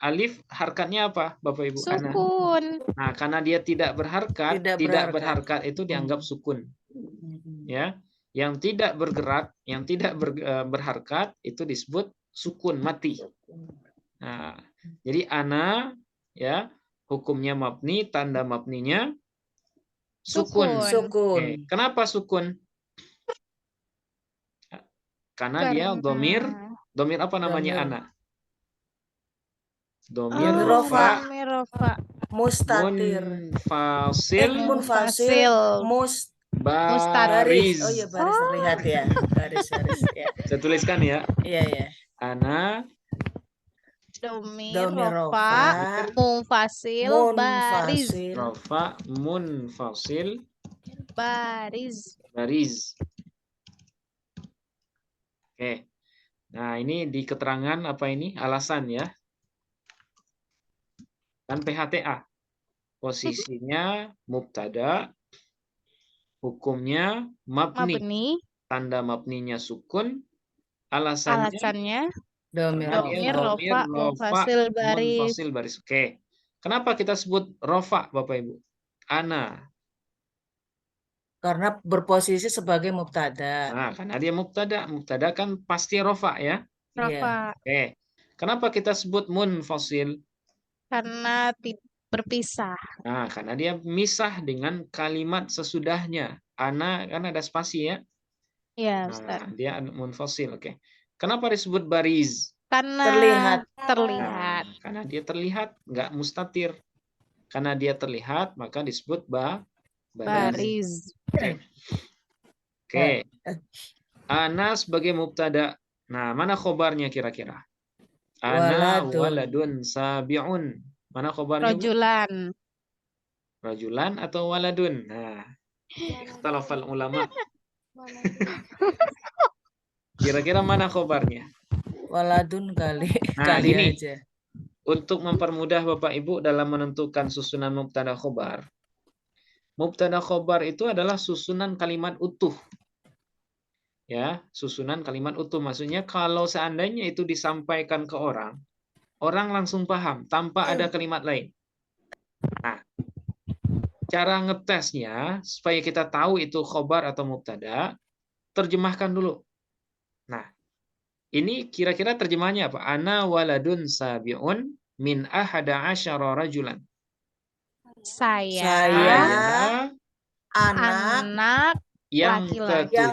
Alif harkatnya apa, Bapak Ibu? Ana. Sukun. Nah, karena dia tidak berharkat, Tidak berharkat itu dianggap sukun. Ya. Yang tidak bergerak, yang tidak berharkat itu disebut sukun, mati. Nah, jadi ana ya, hukumnya mabni, tanda mabninya sukun. Sukun. Kenapa sukun? Karena dia domir apa namanya ana? Domir rofa mustatir. munfasil baris. Oh iya, baris terlihat ya. Baris ya. Saya tuliskan ya. Iya. Ana domir rofa munfasil baris. Rofa munfasil baris. Oke. Nah, ini di keterangan apa ini? Alasan ya. Dan PHTA. Posisinya mubtada, hukumnya mabni. Tanda mabninya sukun. Alasannya domir rofa munfasil baris. Oke. Kenapa kita sebut rofa, Bapak Ibu? Ana. Karena berposisi sebagai mubtada. Nah, karena dia mubtada. Mubtada kan pasti rofa ya. Rofa. Oke. Kenapa kita sebut munfasil? Karena berpisah. Nah, karena dia misah dengan kalimat sesudahnya. Ana kan ada spasi ya. Iya, Ustaz. Dia munfasil. Oke. Kenapa disebut baris? Karena Nah, terlihat. karena dia terlihat, nggak mustatir. Karena dia terlihat, maka disebut baris. Oke. Ana sebagai mubtada. Nah, mana khobarnya kira-kira? Ana waladun sabi'un. Mana khobarnya? Rajulan atau waladun? Nah, ikhtalafal ulama. Kira-kira mana khobarnya? Waladun kali. Nah, kali gini. aja. Untuk mempermudah Bapak Ibu dalam menentukan susunan mubtada khobar. Mubtada khobar itu adalah susunan kalimat utuh. Ya, susunan kalimat utuh. Maksudnya kalau seandainya itu disampaikan ke orang langsung paham tanpa ada kalimat lain. Nah, cara ngetesnya supaya kita tahu itu khobar atau mubtada, terjemahkan dulu. Nah, ini kira-kira terjemahnya apa? Ana waladun sabi'un min ahada asyara rajulan. Saya anak yang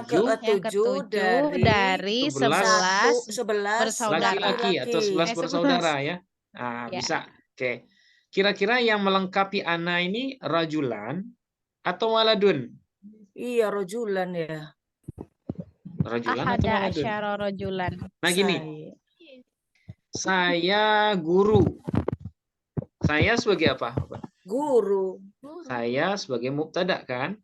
ketujuh dari 11 bersaudara. Laki-laki atau 11 bersaudara ya. Nah, bisa. Oke. Kira-kira yang melengkapi ana ini rajulan atau waladun? Iya, rajulan ya. Rajulan atau waladun? Nah, gini. Saya guru. Saya sebagai apa? Guru. Saya sebagai mubtada kan?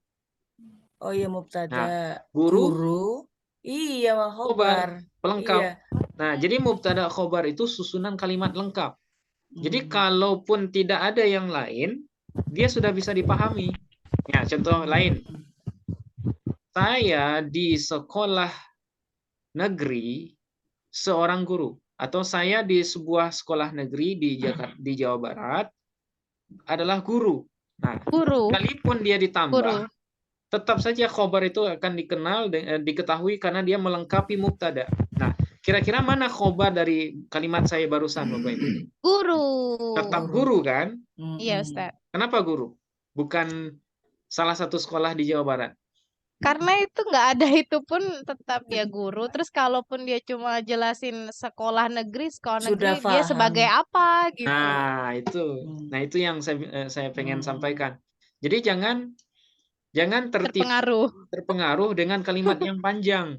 Oh iya, mubtada. Nah, guru. Iya, khobar. Pelengkap. Iya. Nah, jadi mubtada khobar itu susunan kalimat lengkap. Jadi kalaupun tidak ada yang lain, dia sudah bisa dipahami. Ya, contoh lain. Saya di sekolah negeri seorang guru, atau saya di sebuah sekolah negeri di Jakarta, di Jawa Barat adalah guru. Nah, Guru. sekalipun dia ditambah, Guru. tetap saja khobar itu akan diketahui karena dia melengkapi mubtada. Nah, kira-kira mana khobar dari kalimat saya barusan, Bapak Ibu? Guru. Tetap guru kan? Iya, Ustaz. Kenapa guru? Bukan salah satu sekolah di Jawa Barat. Karena itu nggak ada itu pun tetap ya guru. Terus kalaupun dia cuma jelasin sekolah negeri Sudah dia sebagai paham. apa gitu. Nah, itu. Nah, itu yang saya pengen sampaikan. Jadi jangan terpengaruh dengan kalimat yang panjang.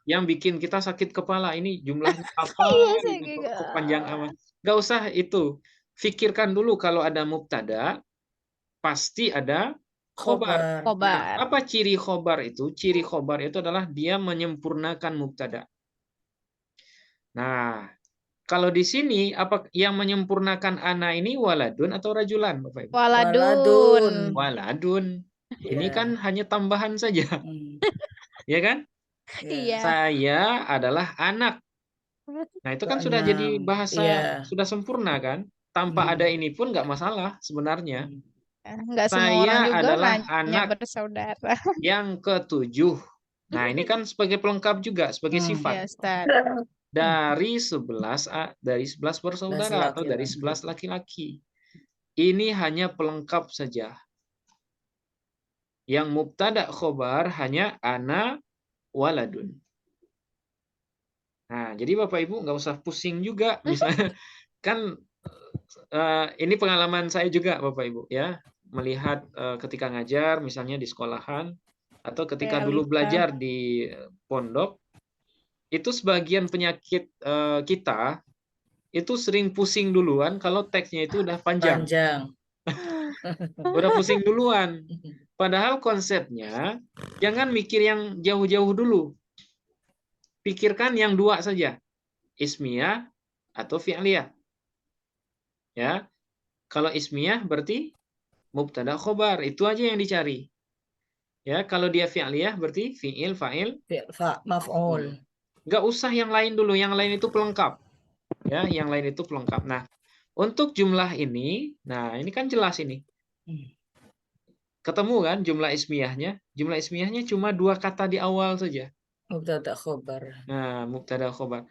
Yang bikin kita sakit kepala. Ini jumlahnya apa? Iya sih, Kok panjang amat. Nggak usah itu. Pikirkan dulu kalau ada mubtada, pasti ada khobar. Khobar. Apa ciri khobar itu? Ciri khobar itu adalah dia menyempurnakan mubtada. Nah, kalau di sini apa yang menyempurnakan ana ini waladun atau rajulan, Bapak Ibu? Waladun. Waladun. Ini kan hanya tambahan saja. Ya kan? Iya. Saya adalah anak. Nah, itu kan sudah jadi bahasa sudah sempurna kan? Tanpa ada ini pun nggak masalah sebenarnya. Nggak semua orang Saya juga adalah nanya anak bersaudara. yang ke-7. Nah, ini kan sebagai pelengkap juga, sebagai Iya, sifat. Ustaz. Dari 11 bersaudara atau dari 11 laki-laki. Ini hanya pelengkap saja. Yang mubtada khobar hanya ana waladun. Nah, jadi Bapak Ibu nggak usah pusing juga. Misalnya kan ini pengalaman saya juga Bapak Ibu ya, melihat ketika ngajar misalnya di sekolahan atau ketika dulu belajar di pondok, itu sebagian penyakit kita itu sering pusing duluan kalau teksnya itu udah panjang. Udah pusing duluan. Padahal konsepnya jangan mikir yang jauh-jauh dulu. Pikirkan yang dua saja. Ismiyah atau fi'liyah. Ya. Kalau ismiyah berarti mubtada khobar, itu aja yang dicari. Ya, kalau dia fi'liyah berarti fi'il, fa'il, maf'ul. Nggak usah yang lain dulu, yang lain itu pelengkap. Ya, yang lain itu pelengkap. Nah, untuk jumlah ini, nah ini kan jelas ini. Ketemu kan jumlah ismiyahnya? Jumlah ismiyahnya cuma 2 kata di awal saja. Mubtada khobar. Nah, mubtada khobar.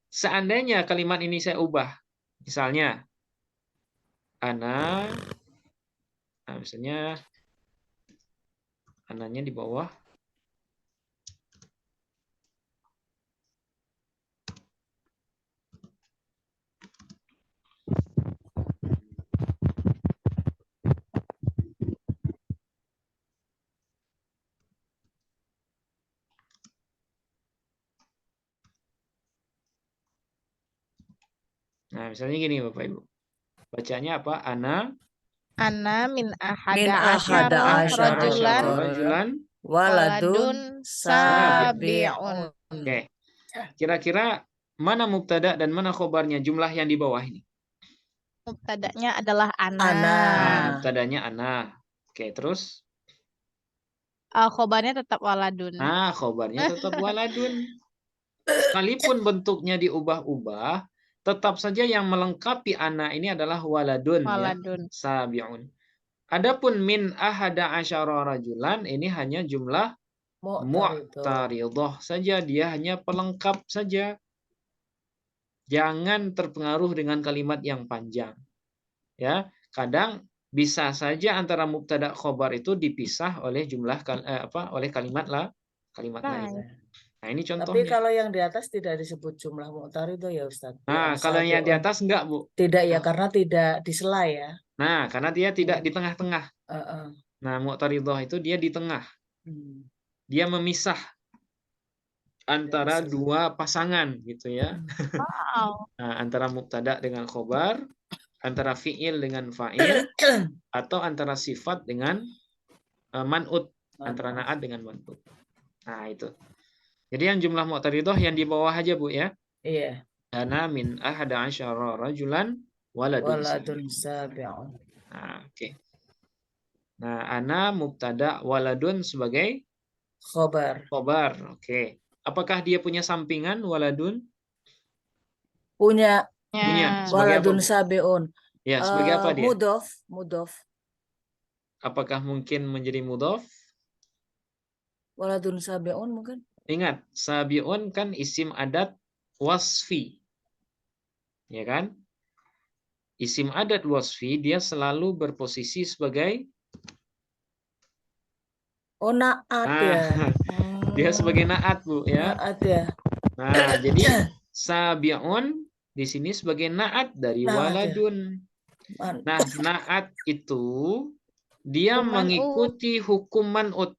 Seandainya kalimat ini saya ubah, misalnya ana, nah misalnya ananya di bawah, nah misalnya gini Bapak Ibu, bacanya apa? Ana min ahada asyara rajulan waladun sabi'un. Oke. Kira-kira mana mubtada dan mana khobarnya jumlah yang di bawah ini? Mubtadanya adalah ana. Nah, mubtadanya ana. Oke, terus? Khobarnya tetap waladun. Nah, khobarnya tetap waladun. Sekalipun bentuknya diubah-ubah, tetap saja yang melengkapi ana ini adalah waladun. Ya? Sabi'un. Adapun min ahada asyara rajulan ini hanya jumlah mu'taridhah saja, dia hanya pelengkap saja. Jangan terpengaruh dengan kalimat yang panjang. Ya, kadang bisa saja antara mubtada khobar itu dipisah oleh oleh kalimat lain. Nah, ini contohnya. Tapi kalau yang di atas tidak disebut jumlah mu'taridhah ya Ustaz. Nah, kalau yang di atas enggak, Bu. Tidak ya, karena tidak disela ya. Nah, karena dia tidak di tengah-tengah. Nah, mu'taridhah itu dia di tengah. Dia memisah antara dua pasangan gitu ya. Nah, antara mubtada dengan khobar, antara fi'il dengan fa'il, atau antara sifat dengan man'ut, antara na'at dengan man'ut. Nah, itu. Jadi yang jumlah mu'taridhah yang di bawah aja, Bu ya. Iya. Ana min ahada asyara rajulan waladun sabi'un. Nah, oke. Nah, ana mubtada waladun sebagai khobar. Oke. Apakah dia punya sampingan waladun? Punya Punya. Ya. Sebagai apa, waladun Bu? sabiun. Ya, sebagai apa dia? Mudof. Apakah mungkin menjadi mudhof? Waladun sabiun mungkin. Ingat, sabiun kan isim adat wasfi. Ya kan? Isim adat wasfi dia selalu berposisi sebagai Naat ya. dia sebagai naat, Bu, ya. Naat ya. Nah, jadi sabiun di sini sebagai naat dari Naat ya. waladun. Nah, naat itu dia Hukum man'ut. mengikuti hukum man'ut.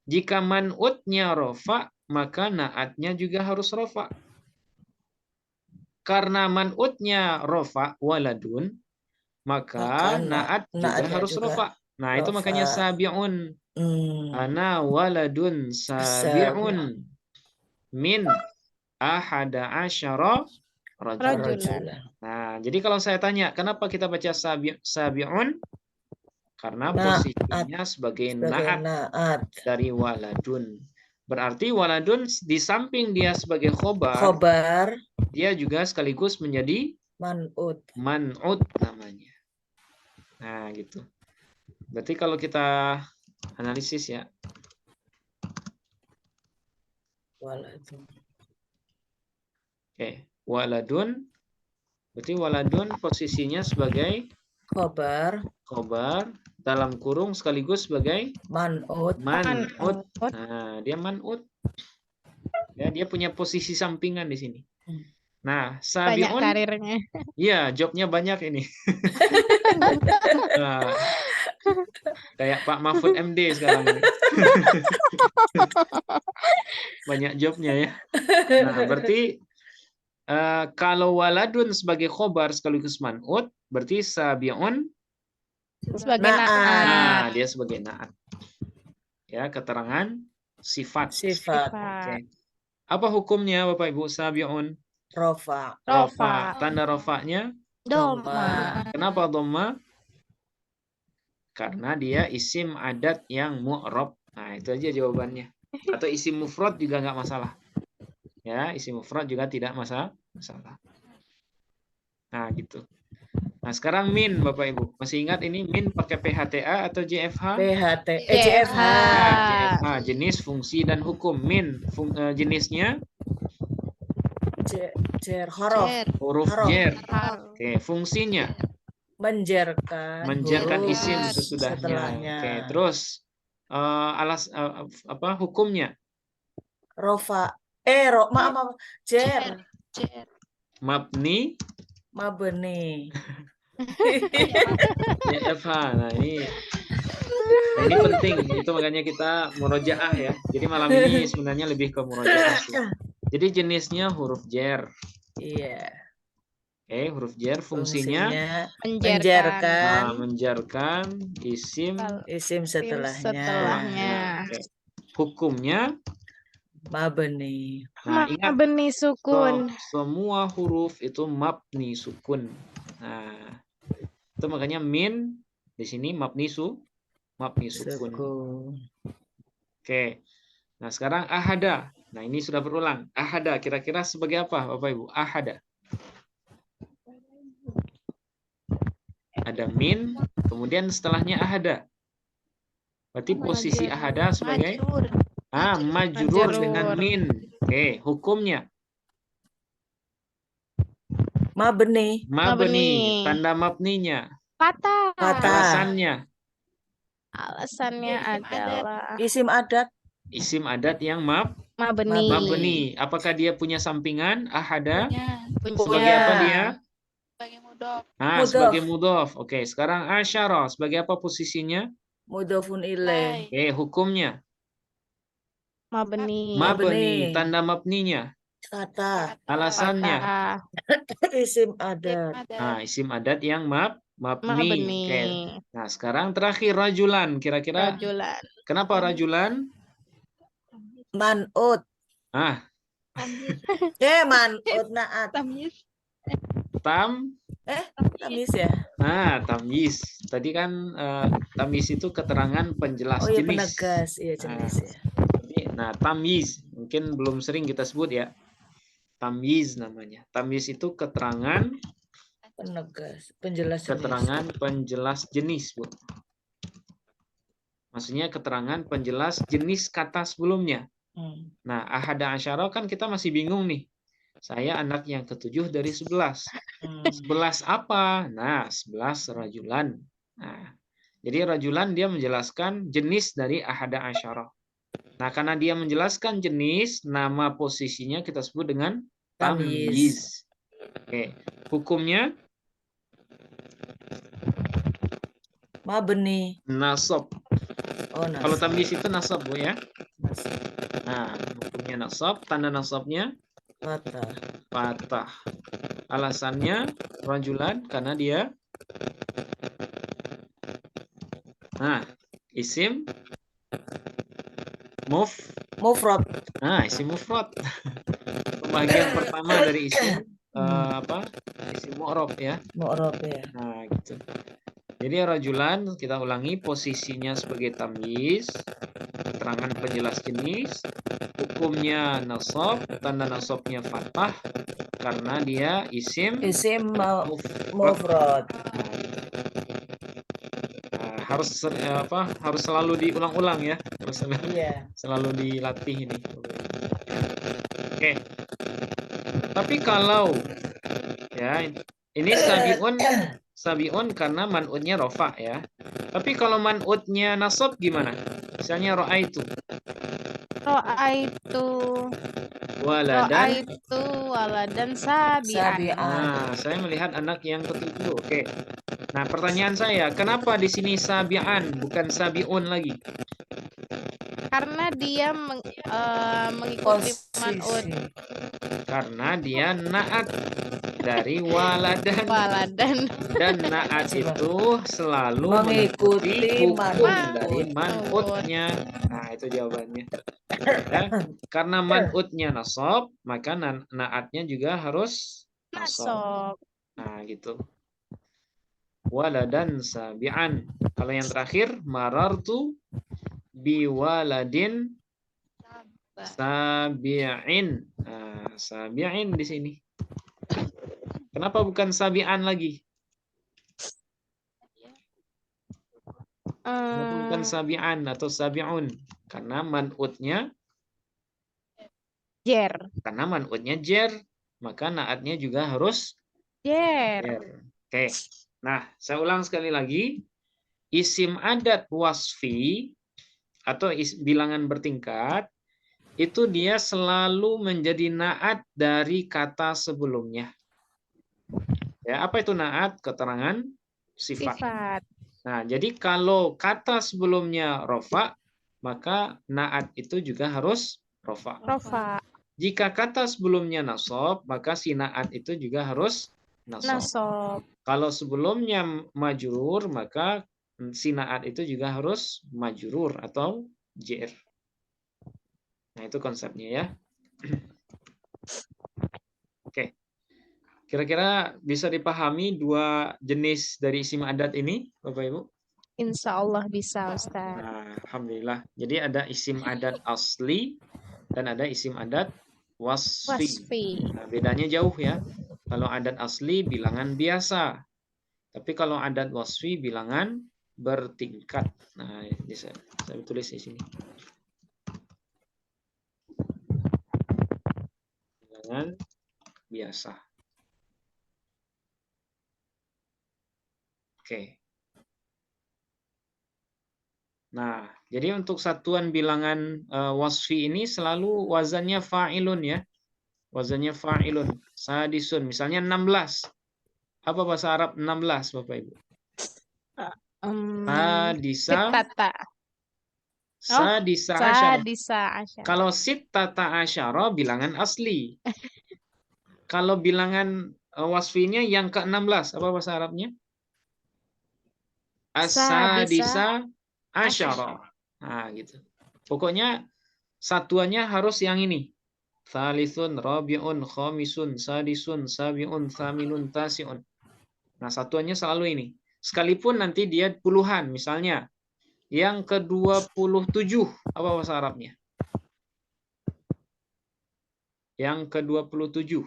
Jika man'utnya rofa, maka naatnya juga harus rofa. Karena man'utnya rofa waladun, maka naat juga naatnya harus juga rofa. Nah, itu makanya rofa. sabi'un. Ana waladun sabi'un min ahada asyara rajulan. Rajulan. Nah, jadi kalau saya tanya, kenapa kita baca sabi'un? Karena Naat. posisinya sebagai Sebagai naat naat. dari waladun. Berarti waladun di samping dia sebagai Khobar. dia juga sekaligus menjadi man'ut namanya. Nah, gitu. Berarti kalau kita analisis ya. Waladun. Oke, waladun. Berarti waladun posisinya sebagai khobar dalam kurung sekaligus sebagai man'ut. Nah, dia man'ut. Ya, dia punya posisi sampingan di sini. Nah, Banyak sabi'un. karirnya. Iya, jobnya banyak ini. Nah, kayak Pak Mahfud MD sekarang ini. Banyak jobnya ya. Nah, berarti kalau waladun sebagai khobar sekaligus man'ut, berarti sabi'un Sebagai naat. Nah, dia sebagai naat. Ya, keterangan sifat. Sifat. Oke. Apa hukumnya Bapak Ibu? Sabi'un Rofa. rofa. Tanda rofanya Doma. kenapa dhamma? Karena dia isim adat yang mu'rab. Nah, itu aja jawabannya. Atau isim mufrad juga nggak masalah. Ya, isim mufrad juga tidak masalah. Nah, gitu. Nah, sekarang min Bapak Ibu. Masih ingat ini min pakai PHTA atau JFH? JFH. JFH, jenis, fungsi, dan hukum. Min, jenisnya huruf jer. Oke, fungsinya menjerkan isim sesudahnya. Oke, terus hukumnya rofa. Jer. Mabni. JFH. Nah, ini penting. Itu makanya kita murojaah ya. Jadi malam ini sebenarnya lebih ke murojaah sih. Jadi jenisnya huruf jer. Iya. Oke, huruf jer. Fungsinya menjerkan isim setelahnya. Oke. Hukumnya mabni. Nah, ingat Mabni sukun. semua huruf itu mabni sukun. Nah, itu makanya min di sini mabni sukun. Oke. Nah, sekarang ahada. Nah, ini sudah berulang. Ahada kira-kira sebagai apa, Bapak Ibu? Ahada. Ada min, kemudian setelahnya ahada. Berarti posisi ahada sebagai majrur dengan min. Oke, hukumnya mabni. Tanda mabninya. Patah. Alasannya adalah isim adat yang mabni. Apakah dia punya sampingan? Ahada. Sebagai apa dia? Sebagai mudhof. Oke, sekarang asyara sebagai apa posisinya? Mudhofun ilaih. Oke, hukumnya Mabni. Tanda mabninya. Alasannya isim adat. Isim adat yang mabni. Oke. Nah, sekarang terakhir rajulan. Kira-kira kenapa rajulan? Man'ut. Man'ut naat. Tamyiz ya? Tamyiz. Tadi kan tamyiz itu keterangan penjelas jenis. Penegas. Iya, jenis ya. Jadi Nah, tamyiz mungkin belum sering kita sebut ya. Tamyiz namanya. Tamyiz itu keterangan penjelas jenis. penjelas jenis, Bu. Maksudnya keterangan penjelas jenis kata sebelumnya. Nah, ahada asyara kan kita masih bingung nih. Saya anak yang ke-7 dari 11. 11 apa? Nah, 11 rajulan. Nah, jadi rajulan dia menjelaskan jenis dari ahada asyara. Nah, karena dia menjelaskan jenis, nama posisinya kita sebut dengan tamyiz. Oke. Hukumnya Mabni. nasab. Oh, Kalau nasab. tamyiz itu nasab, Bu ya. Nasab. Nah, hukumnya nasab, tanda nasabnya Fathah. Alasannya rajulan karena dia isim mufrad. Nah, isim mufrad. Pembagian pertama dari isim isim mu'rab ya. Mu'rab ya. Nah, gitu. Jadi rajulan kita ulangi posisinya sebagai tamyiz, keterangan penjelas jenis, hukumnya nasab, tanda nasabnya fathah karena dia isim mufrad. Harus selalu diulang-ulang ya. Selalu dilatih ini. Oke. Tapi kalau ya ini sabiun karena man'utnya rofa ya. Tapi kalau man'utnya nasab gimana? Misalnya ro'aitu waladan sabi'an. Nah, saya melihat anak yang ke-7. Oke. Nah, pertanyaan saya, kenapa di sini sabi'an bukan sabiun lagi? Karena dia mengikuti man'ut. Karena dia naat dari waladan. Dan naat itu selalu mengikuti hukum dari man'utnya. Nah, itu jawabannya. Ya, karena man'utnya nasab, maka naatnya juga harus nasab. Nah, gitu. Waladan sabi'an. Kalau yang terakhir, marartu biwaladin sabi'in. Nah, sabi'in di sini. Kenapa bukan sabi'an lagi? Kenapa bukan sabi'an atau sabi'un? Karena man'utnya jer. Karena man'utnya jer, maka naatnya juga harus jer. Oke. Nah, saya ulang sekali lagi. Isim adat wasfi atau bilangan bertingkat itu dia selalu menjadi naat dari kata sebelumnya. Ya, apa itu naat? Keterangan sifat. Nah, jadi kalau kata sebelumnya rofa, maka naat itu juga harus rofa. Jika kata sebelumnya nasab, maka si naat itu juga harus nasab. Kalau sebelumnya majrur, maka si naat itu juga harus majrur atau jer. Nah, itu konsepnya ya. Oke. Kira-kira bisa dipahami dua jenis dari isim adat ini, Bapak Ibu? Insya Allah bisa, Ustaz. Nah, alhamdulillah. Jadi ada isim adat asli dan ada isim adat wasfi. Nah, bedanya jauh ya. Kalau adat asli bilangan biasa. Tapi kalau adat wasfi bilangan bertingkat. Nah, ini saya tulis di sini. Bilangan biasa. Oke. Nah, jadi untuk satuan bilangan wasfi ini selalu wazannya fa'ilun ya. Wazannya fa'ilun. Sadisun. Misalnya 16. Apa bahasa Arab 16, Bapak Ibu? Sadisa asyara. Kalau sittata asyara bilangan asli. Kalau bilangan wasfinya yang ke-16, apa bahasa Arabnya? As-sadisa asyara. Nah, gitu. Pokoknya satuannya harus yang ini. Thalithun, rabi'un, khamisun, sadisun, sabi'un, thaminun, tasi'un. Nah, satuannya selalu ini. Sekalipun nanti dia puluhan, misalnya yang ke-27, apa bahasa Arabnya? yang ke-27.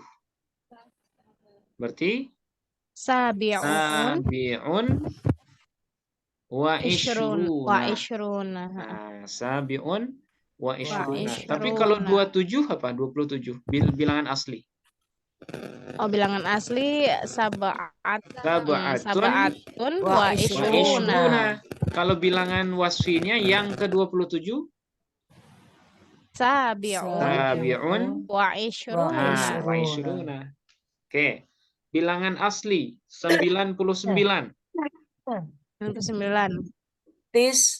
Berarti Sabi'un sabi'un wa ishrun wa ishruna. ishruna. Nah, sabi'un wa ishruna. Tapi kalau ishruna. 27 apa? 27 bilangan asli. Oh, bilangan asli sab'atun Sab'atun wa Wa wa ishruna. ishruna. Kalau bilangan wasfinya yang ke-27 Sabi'un sabi'un wa wa ishruna. wa ishruna. Oke. Bilangan asli 99. 99. Tis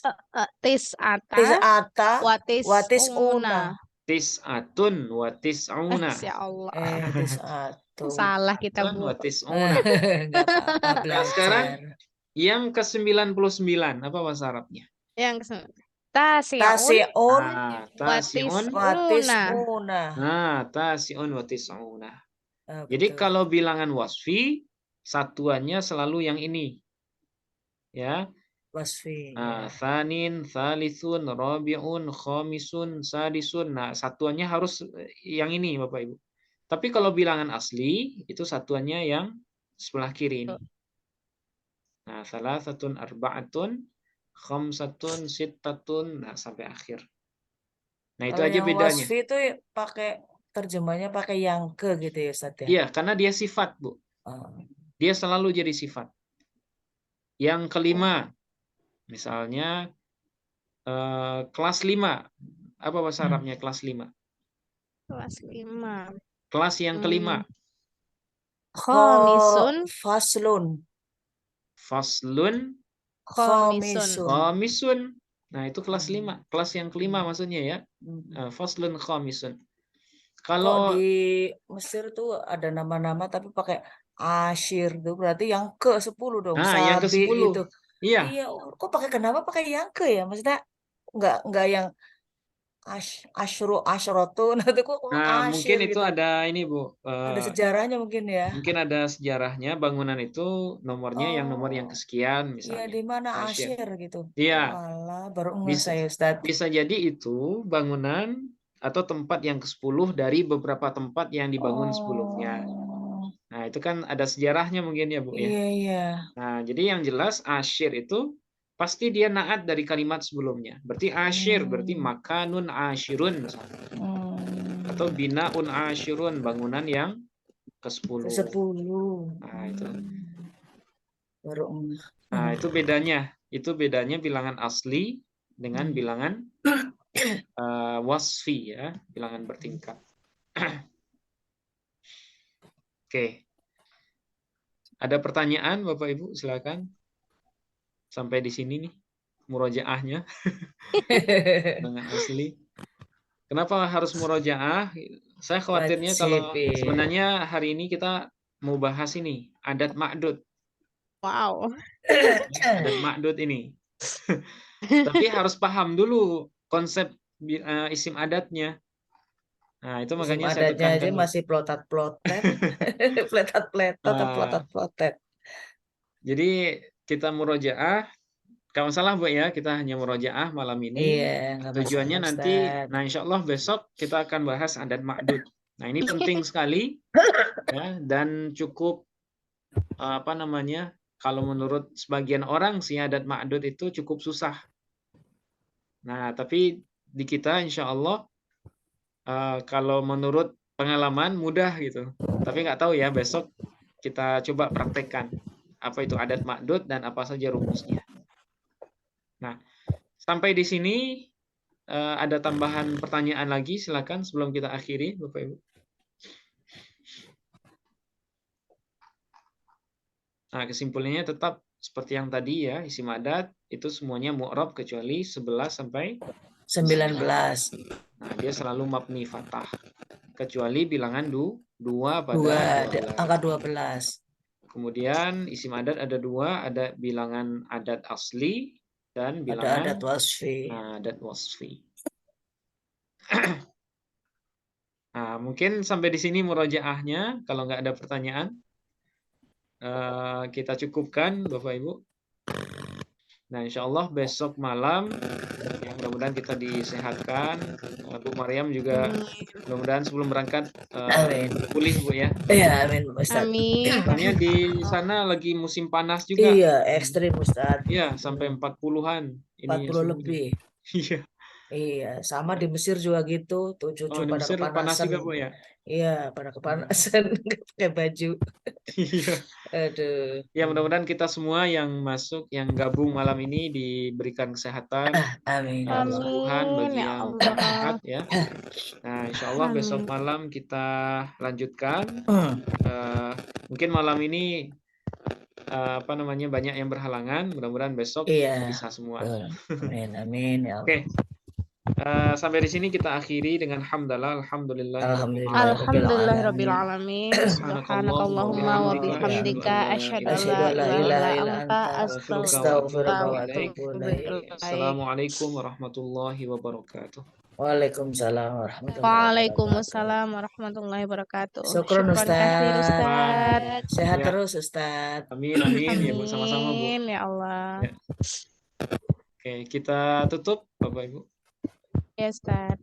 Tis'ata wa watis tis'una. Tis'atun wa tis'una. Ya Allah. tis'atu. Salah kita, Tis'atun Bu. wa tis'una. Nggak apa-apa Nah, sekarang belajar. yang ke-99 apa bahasa Arabnya? Yang tasi'un Tasi'un Nah, wa tasi'un. watis tis'una. una. Nah, tasi'un wa tis'una. Ah, Jadi betul. kalau bilangan wasfi satuannya selalu yang ini. Ya. Wasfi. Nah, tsanin, tsalithun, rabi'un, khamisun, sadisun. Nah, satuannya harus yang ini, Bapak Ibu. Tapi kalau bilangan asli itu satuannya yang sebelah kiri ini. Nah, salasatun, arba'atun, khamsatun, sittatun, nah sampai akhir. Nah, itu Kalau aja yang bedanya. wasfi itu pakai terjemahnya pakai yang ke gitu ya Ustaz ya. Iya, karena dia sifat, Bu. Oh. Dia selalu jadi sifat. Yang kelima, misalnya kelas 5. Apa bahasa Arabnya kelas 5? Kelas 5. Kelas yang kelima. Khamisun Faslun. Faslun, khamisun. khamisun. Nah, itu kelas 5. Kelas yang kelima maksudnya ya. Faslun khamisun. Kok Kalau di Mesir tuh ada nama-nama tapi pakai asyir tuh berarti yang ke-10 dong. nah, yang Sabi ke-10. gitu. Iya. Iya, kok kenapa pakai yang ke ya? Maksudnya enggak yang asyrotun itu kok Nah, mungkin asyir itu gitu. ada ini, Bu. Ada sejarahnya mungkin ya. Mungkin ada sejarahnya bangunan itu nomornya yang nomor yang kesekian Iya, misalnya. di mana Asyir. asyir gitu. Iya. Walah, baru ngeh Bisa, saya Ustaz. bisa jadi itu bangunan atau tempat yang ke-10 dari beberapa tempat yang dibangun sebelumnya. Oh, Nah, itu kan ada sejarahnya mungkin ya, Bu ya. iya iya. Nah, jadi yang jelas asyir itu pasti dia naat dari kalimat sebelumnya. Berarti asyir berarti makanun asyirun misalnya. Atau binaun asyirun, bangunan yang ke-10. Ke-10. Nah, itu. Baru ngeh. Nah, itu bedanya. Itu bedanya bilangan asli dengan bilangan wasfi ya, bilangan bertingkat. Oke. Ada pertanyaan Bapak Ibu, silakan. Sampai di sini nih murojaahnya bilangan asli. Kenapa harus murojaah? Saya khawatirnya kalau Wajib, iya. sebenarnya hari ini kita mau bahas ini, adat ma'dud. Wow. Adat ma'dud ini. Tapi harus paham dulu konsep isim adatnya. Nah, itu Isim makanya saya adatnya aja tekankan. masih plotat-plotet. Plotat-plotet atau Nah, plotat-plotet. jadi kita murojaah. Kalau salah Bu ya, kita hanya murojaah malam ini. Iya, nggak Tujuannya masalah, nanti, Ustaz. nah insya Allah besok kita akan bahas adat ma'dud. Nah ini penting sekali ya, dan cukup apa namanya? Kalau menurut sebagian orang sih adat ma'dud itu cukup susah. Nah tapi di kita insya Allah kalau menurut pengalaman mudah gitu. Tapi nggak tahu ya, besok kita coba praktekkan apa itu adat ma'dud dan apa saja rumusnya. Nah, sampai di sini ada tambahan pertanyaan lagi, silakan sebelum kita akhiri, Bapak Ibu. Nah, kesimpulannya tetap seperti yang tadi ya, isim adat itu semuanya mu'rab kecuali 11 sampai 19. Nah, dia selalu mabni fathah. Kecuali bilangan 2 pada 12. Angka 12. Kemudian isim adat ada 2, ada bilangan adat asli dan bilangan Ada adat wasfi. adat wasfi. Nah, mungkin sampai di sini murojaahnya. Kalau nggak ada pertanyaan, kita cukupkan, Bapak Ibu. Nah, insya Allah besok malam, ya, mudah-mudahan kita disehatkan. Bu Maryam juga Amin. mudah-mudahan sebelum berangkat Amin. pulih Bu ya. Iya, amin Ustaz. Amin. Soalnya di sana lagi musim panas juga. Iya, ekstrim Ustaz. Iya, sampai 40-an ini 40 suhunya. lebih. Iya. Iya, sama di Mesir juga gitu. Tuh Oh, cucu di pada Mesir panas kepanasan. juga Bu ya. Iya, pada kepanasan nggak pakai baju. Iya. Aduh. Ya, mudah-mudahan kita semua yang masuk, yang gabung malam ini diberikan kesehatan, Amin ya Allah. kesembuhan Amin bagi ya yang Allah. sehat ya. Nah, insya Allah besok Amin. malam kita lanjutkan. Hmm. Mungkin malam ini apa namanya banyak yang berhalangan. Mudah-mudahan besok Iya. bisa semua. Amin, amin ya Allah. Oke. Sampai di sini kita akhiri dengan hamdalah, Alhamdulillahirabbil alamin. Subhanakallahumma wa bihamdika asyhadu an la ilaha illa anta astaghfiruka wa atubu ilaik. Assalamualaikum warahmatullahi wabarakatuh. Waalaikumsalam warahmatullahi wabarakatuh. Waalaikumsalam warahmatullahi wabarakatuh. Syukron katsir Ustaz. Ustaz. Sehat Ya. terus Ustaz. Amin, amin. Ya, Bu, sama-sama Bu. Amin ya Allah. Ya. Oke, kita tutup Bapak Ibu. Ya Ustaz.